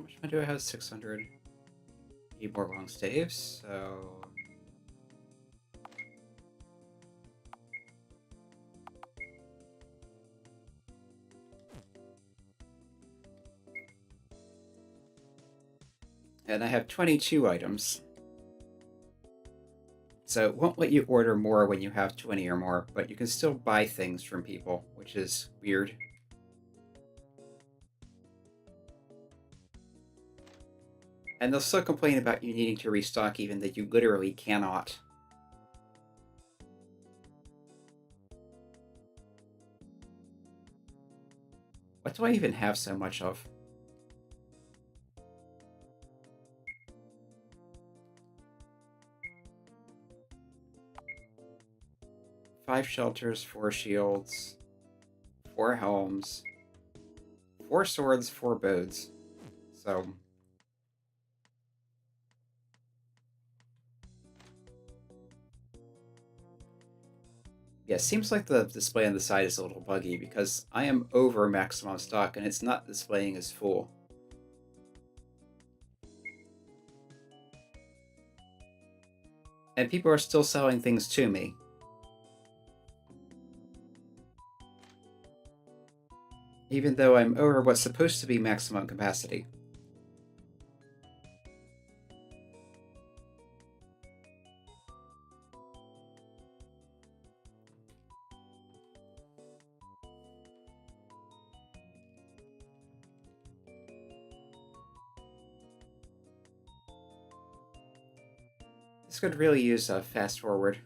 How much money do I have? 600. Need more long staves, so... And I have 22 items. So it won't let you order more when you have 20 or more, but you can still buy things from people, which is weird. And they'll still complain about you needing to restock even though you literally cannot. What do I even have so much of? Five shelters, 4 shields, 4 helms, 4 swords, 4 bows. So... yeah, seems like the display on the side is a little buggy because I am over maximum stock and it's not displaying as full. And people are still selling things to me. Even though I'm over what's supposed to be maximum capacity. This could really use a fast forward.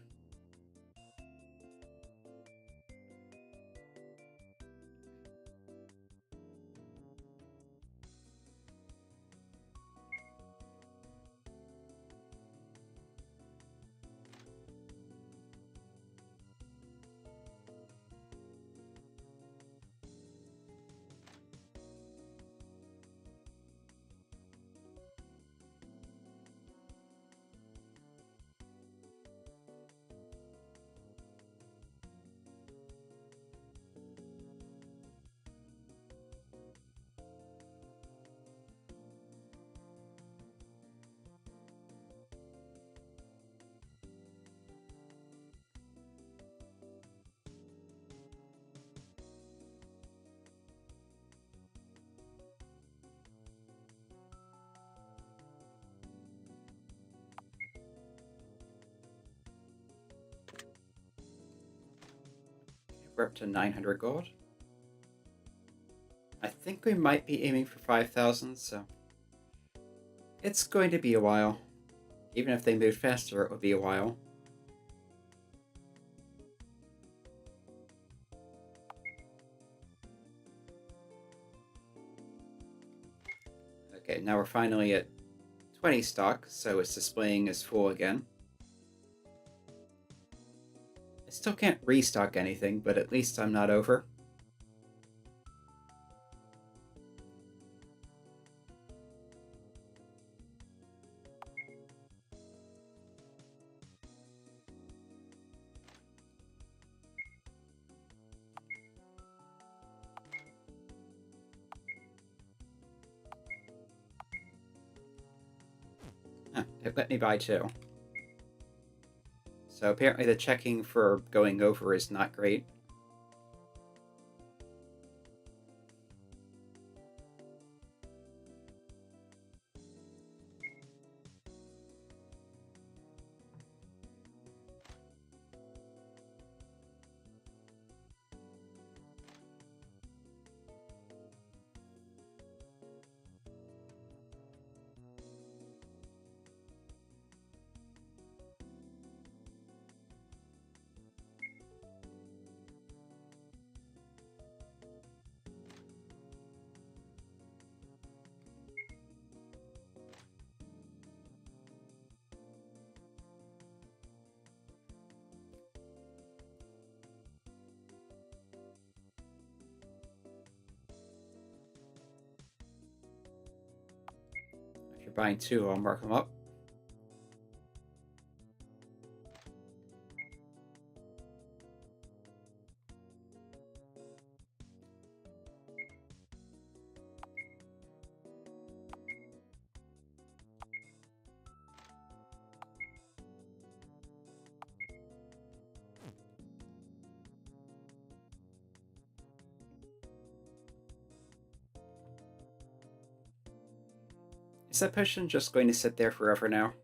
We're up to 900 gold. I think we might be aiming for 5,000, so it's going to be a while. Even if they move faster, it would be a while. Okay, now we're finally at 20 stock, so it's displaying as full again. I still can't restock anything, but at least I'm not over. It let me buy 2. So apparently the checking for going over is not great. If you're buying 2, I'll mark them up. Is that potion just going to sit there forever now?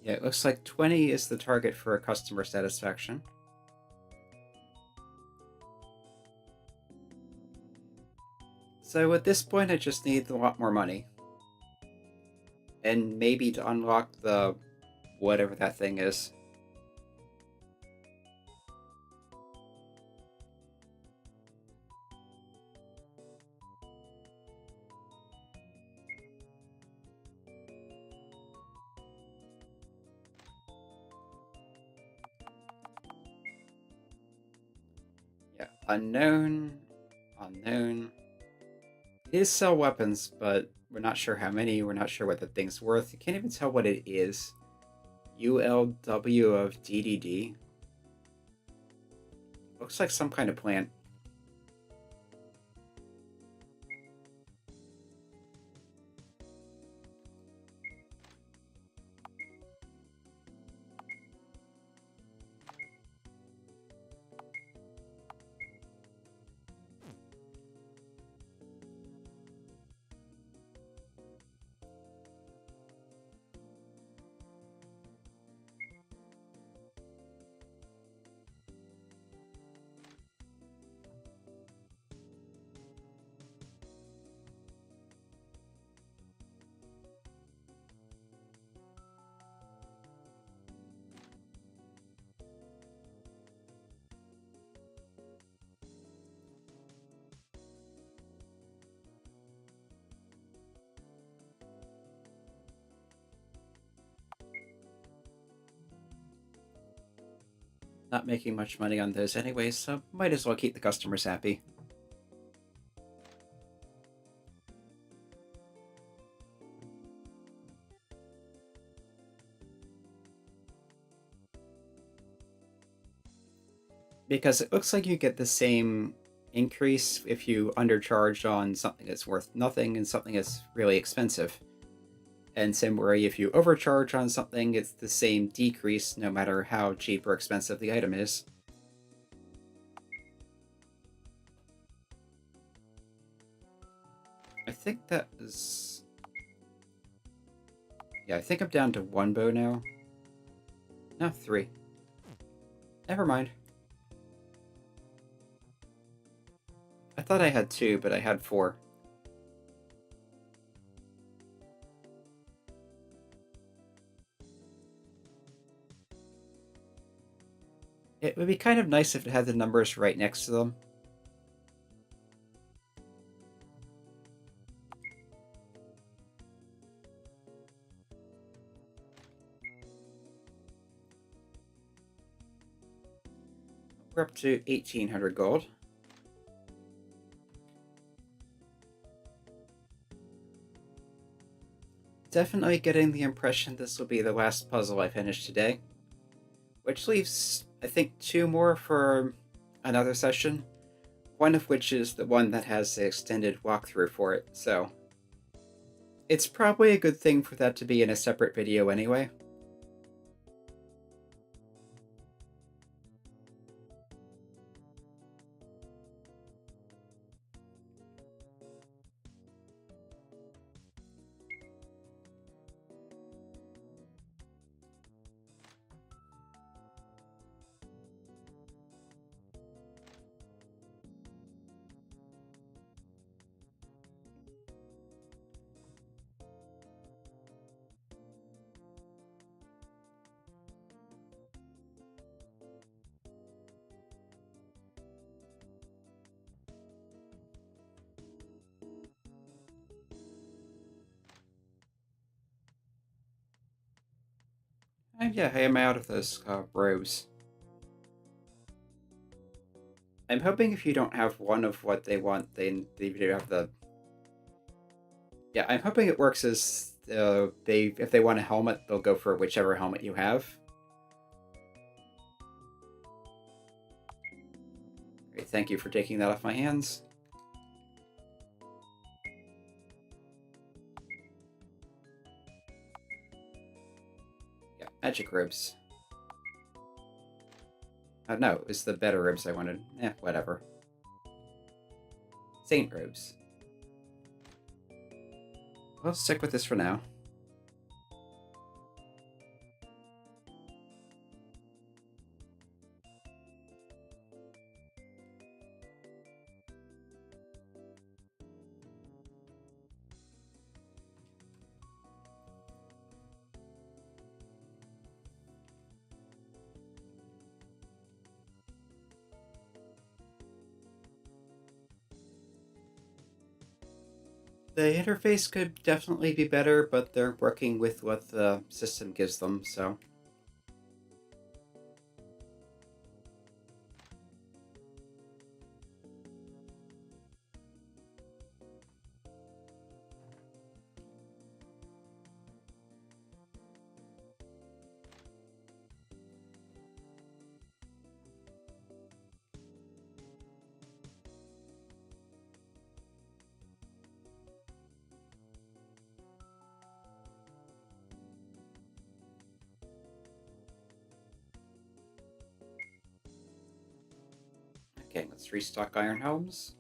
Yeah, it looks like 20 is the target for customer satisfaction. So at this point, I just need a lot more money. And maybe to unlock the whatever that thing is. Yeah, unknown, unknown. It is sell weapons, but we're not sure how many, we're not sure what the thing's worth. You can't even tell what it is. ULW of DDD. Looks like some kind of plant. Not making much money on those anyway, so might as well keep the customers happy. Because it looks like you get the same increase if you undercharge on something that's worth nothing and something that's really expensive. And similarly, if you overcharge on something, it's the same decrease no matter how cheap or expensive the item is. I think that is... Yeah, I think I'm down to 1 bow now. No, 3. Never mind. I thought I had 2, but I had 4. It would be kind of nice if it had the numbers right next to them. We're up to 1,800 gold. Definitely getting the impression this will be the last puzzle I finish today. Which leaves, I think, 2 more for another session. One of which is the one that has the extended walkthrough for it, so... It's probably a good thing for that to be in a separate video anyway. And yeah, I am out of those robes. I'm hoping if you don't have one of what they want, then you do have the... Yeah, I'm hoping it works as if they want a helmet, they'll go for whichever helmet you have. Great, thank you for taking that off my hands. Yeah, magic robes. No, it was the better robes I wanted. Whatever. Saint robes. I'll stick with this for now. The interface could definitely be better, but they're working with what the system gives them, so... Okay, let's restock iron helms.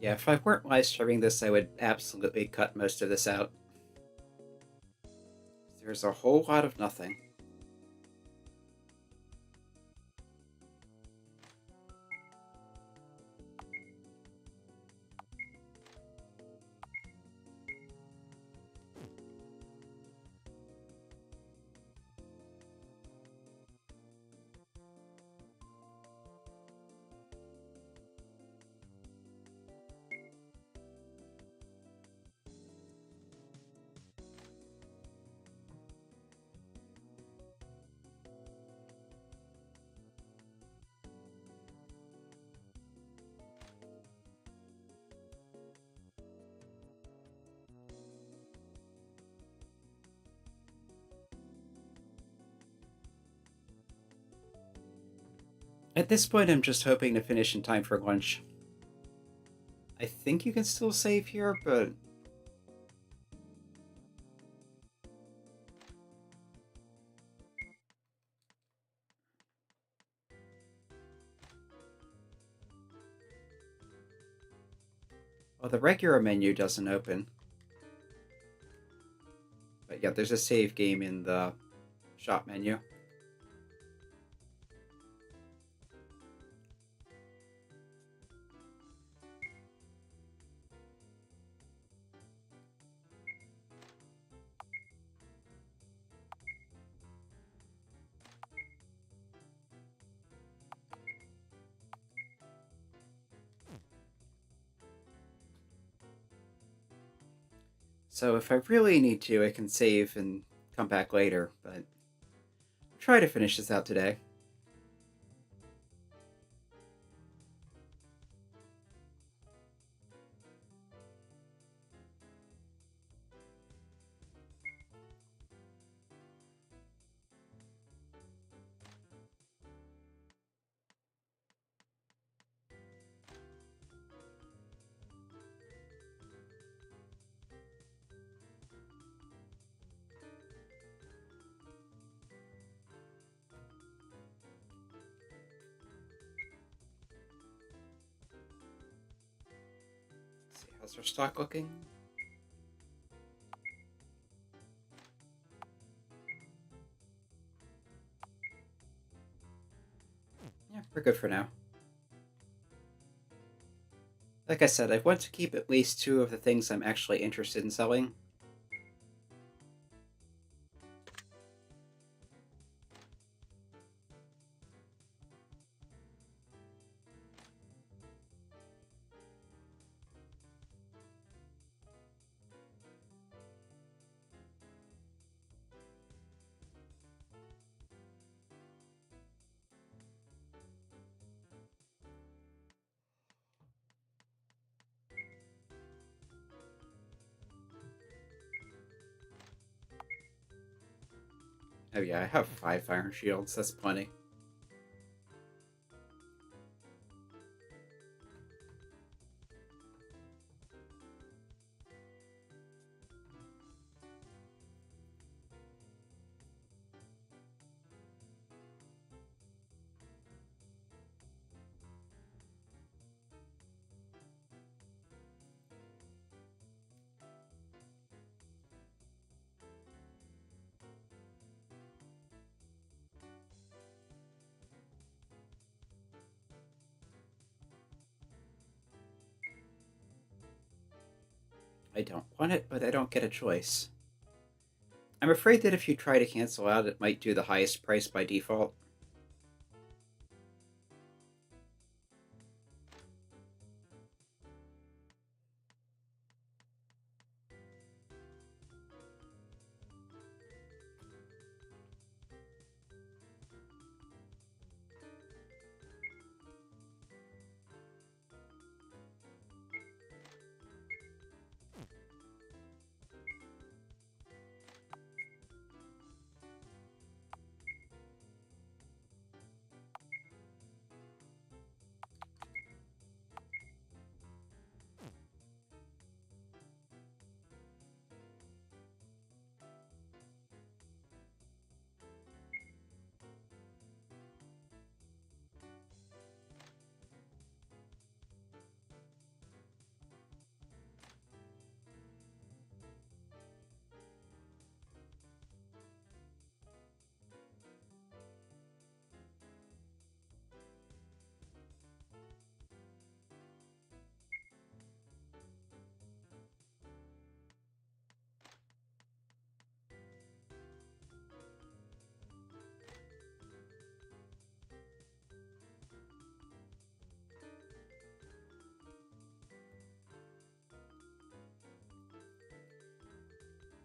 Yeah, if I weren't live streaming this, I would absolutely cut most of this out. There's a whole lot of nothing. At this point, I'm just hoping to finish in time for lunch. I think you can still save here, but... well, the regular menu doesn't open. But yeah, there's a save game in the shop menu. So if I really need to, I can save and come back later, but I'll try to finish this out today. Let's see, how's our stock looking? Yeah, we're good for now. Like I said, I want to keep at least 2 of the things I'm actually interested in selling. Oh yeah, I have 5 iron shields, that's plenty. I don't want it, but I don't get a choice. I'm afraid that if you try to cancel out, it might do the highest price by default.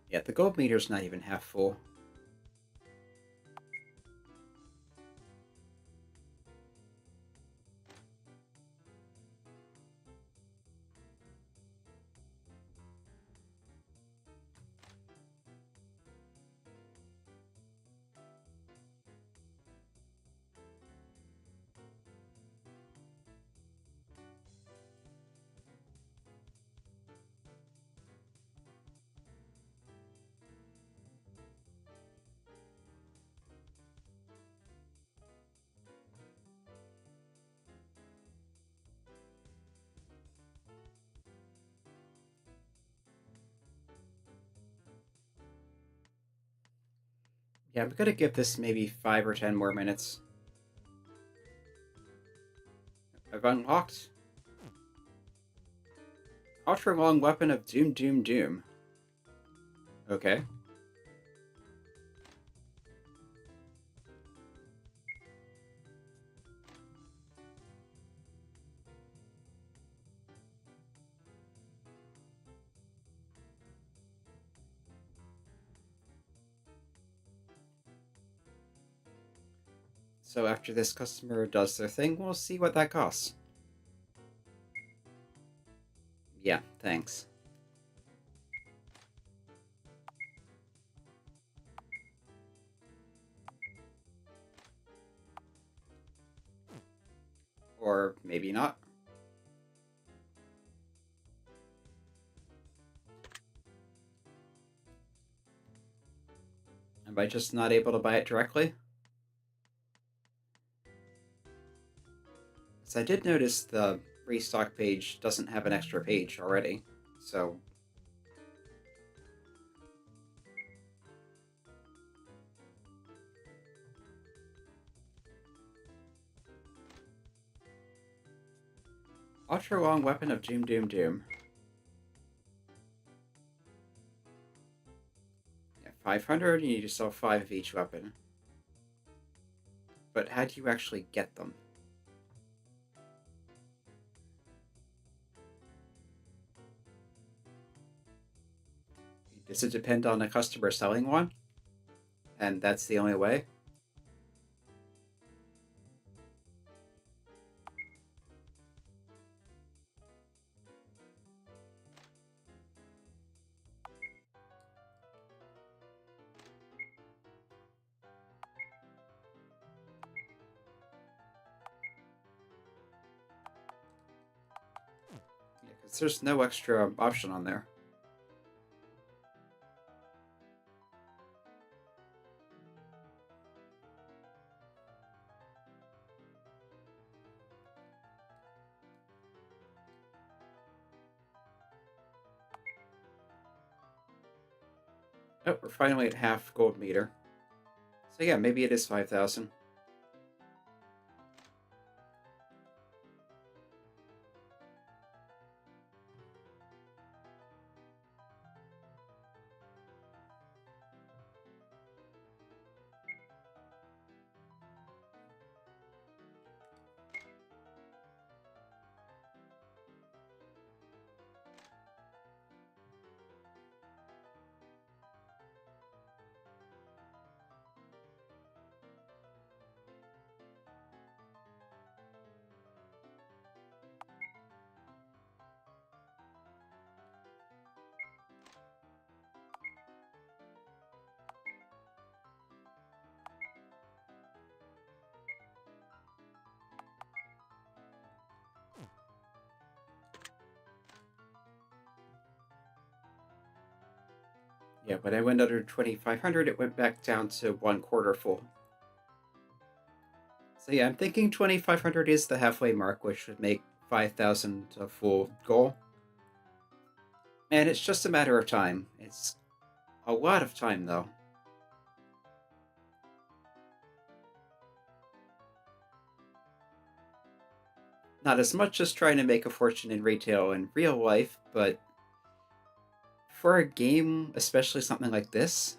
Yeah, the gold meter's not even half full. Yeah, I'm gonna give this maybe 5 or 10 more minutes. I've unlocked Ultra Long Weapon of Doom Doom Doom. Okay. So after this customer does their thing, we'll see what that costs. Yeah, thanks. Or maybe not. Am I just not able to buy it directly? So I did notice the restock page doesn't have an extra page already, so... Ultra Long Weapon of Doom Doom Doom. Yeah, 500, you need to sell 5 of each weapon. But how do you actually get them? Does it depend on the customer selling one? And that's the only way? Yeah, because there's no extra option on there. Oh, we're finally at half gold meter. So yeah, maybe it is 5,000. Yeah, when I went under 2,500, it went back down to 1/4 full. So yeah, I'm thinking 2,500 is the halfway mark, which would make 5,000 a full goal. And it's just a matter of time. It's a lot of time, though. Not as much as trying to make a fortune in retail in real life, but for a game, especially something like this,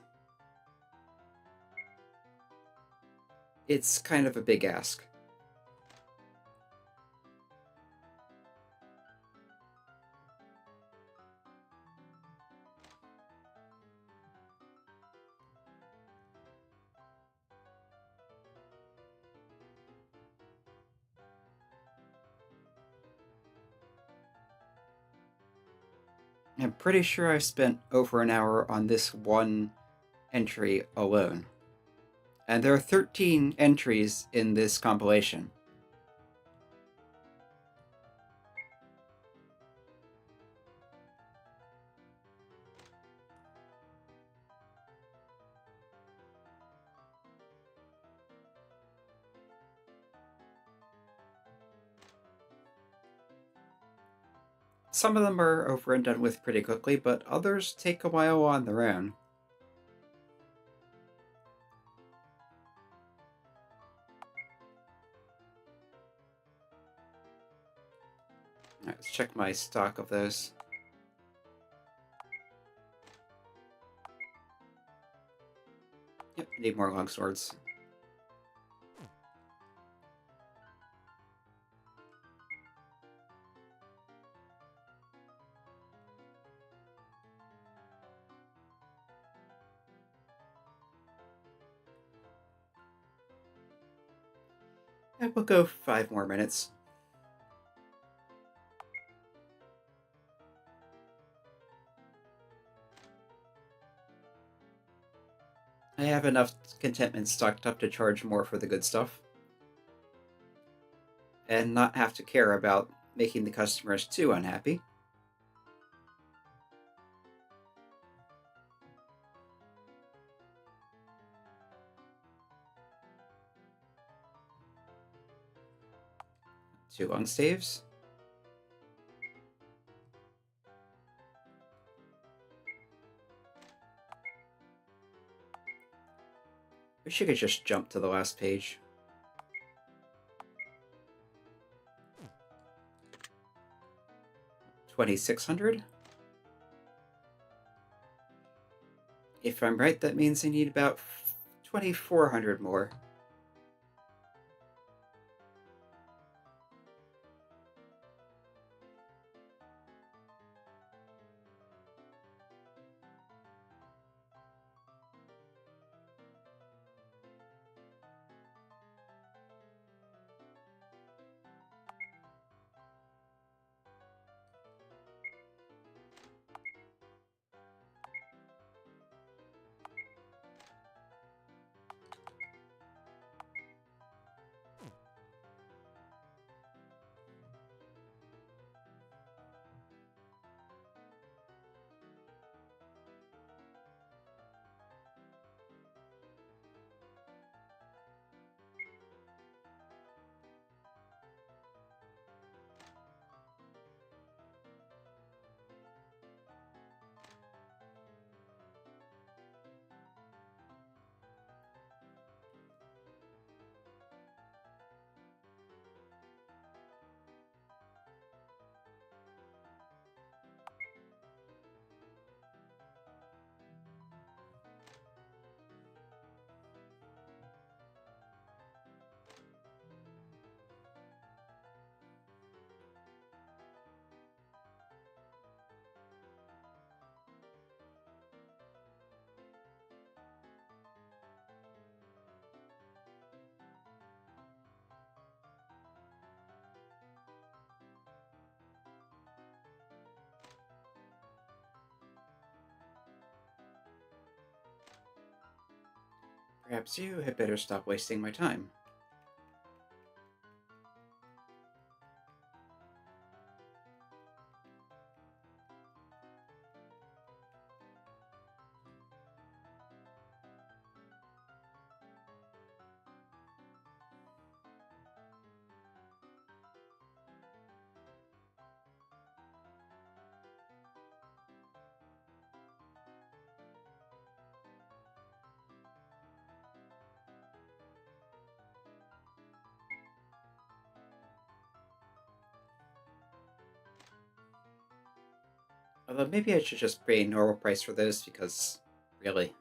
it's kind of a big ask. I'm pretty sure I've spent over an hour on this one entry alone. And there are 13 entries in this compilation. Some of them are over and done with pretty quickly, but others take a while on their own. Alright, let's check my stock of those. Yep, need more longswords. Yeah, we'll go 5 more minutes. I have enough contentment stocked up to charge more for the good stuff. And not have to care about making the customers too unhappy. Two long staves. Wish you could just jump to the last page. $2,600. If I'm right, that means I need about 2,400 more. Perhaps you had better stop wasting my time. Although maybe I should just pay normal price for those because, really,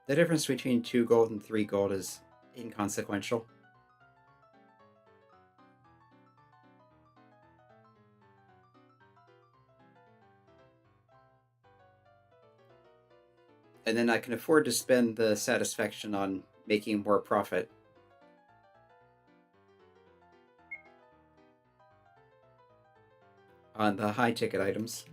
the difference between 2 gold and 3 gold is inconsequential. And then I can afford to spend the satisfaction on making more profit. On the high ticket items.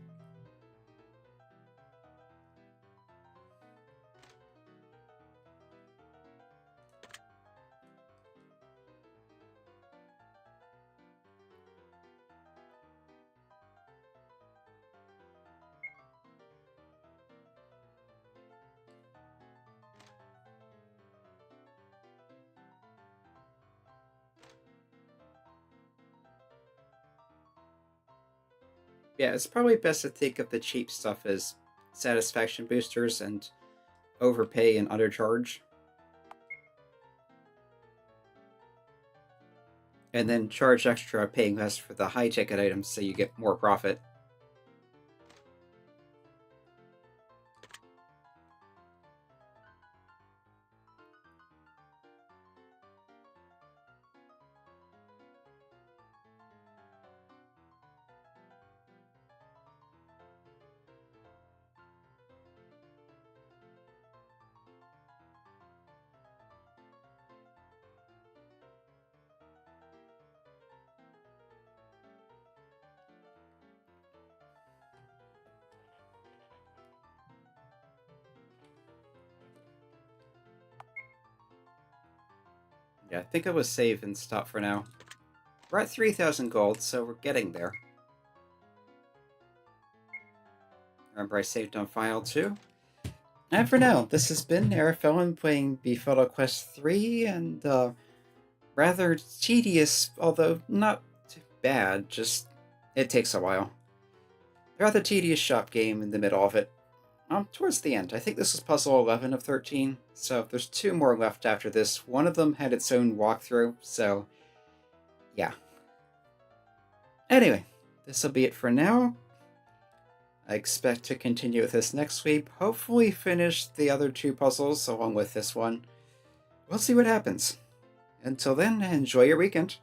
Yeah, it's probably best to think of the cheap stuff as satisfaction boosters and overpay and undercharge. and then charge extra paying less for the high-ticket items so you get more profit. Yeah, I think I will save and stop for now. We're at 3,000 gold, so we're getting there. Remember, I saved on file too. And for now, this has been Arafellin playing Befuddle Quest 3, and rather tedious, although not too bad, just it takes a while. Rather tedious shop game in the middle of it. Towards the end. I think this is puzzle 11 of 13, so there's 2 more left after this. One of them had its own walkthrough, so yeah. Anyway, this will be it for now. I expect to continue with this next week, hopefully finish the other 2 puzzles along with this one. We'll see what happens. Until then, enjoy your weekend.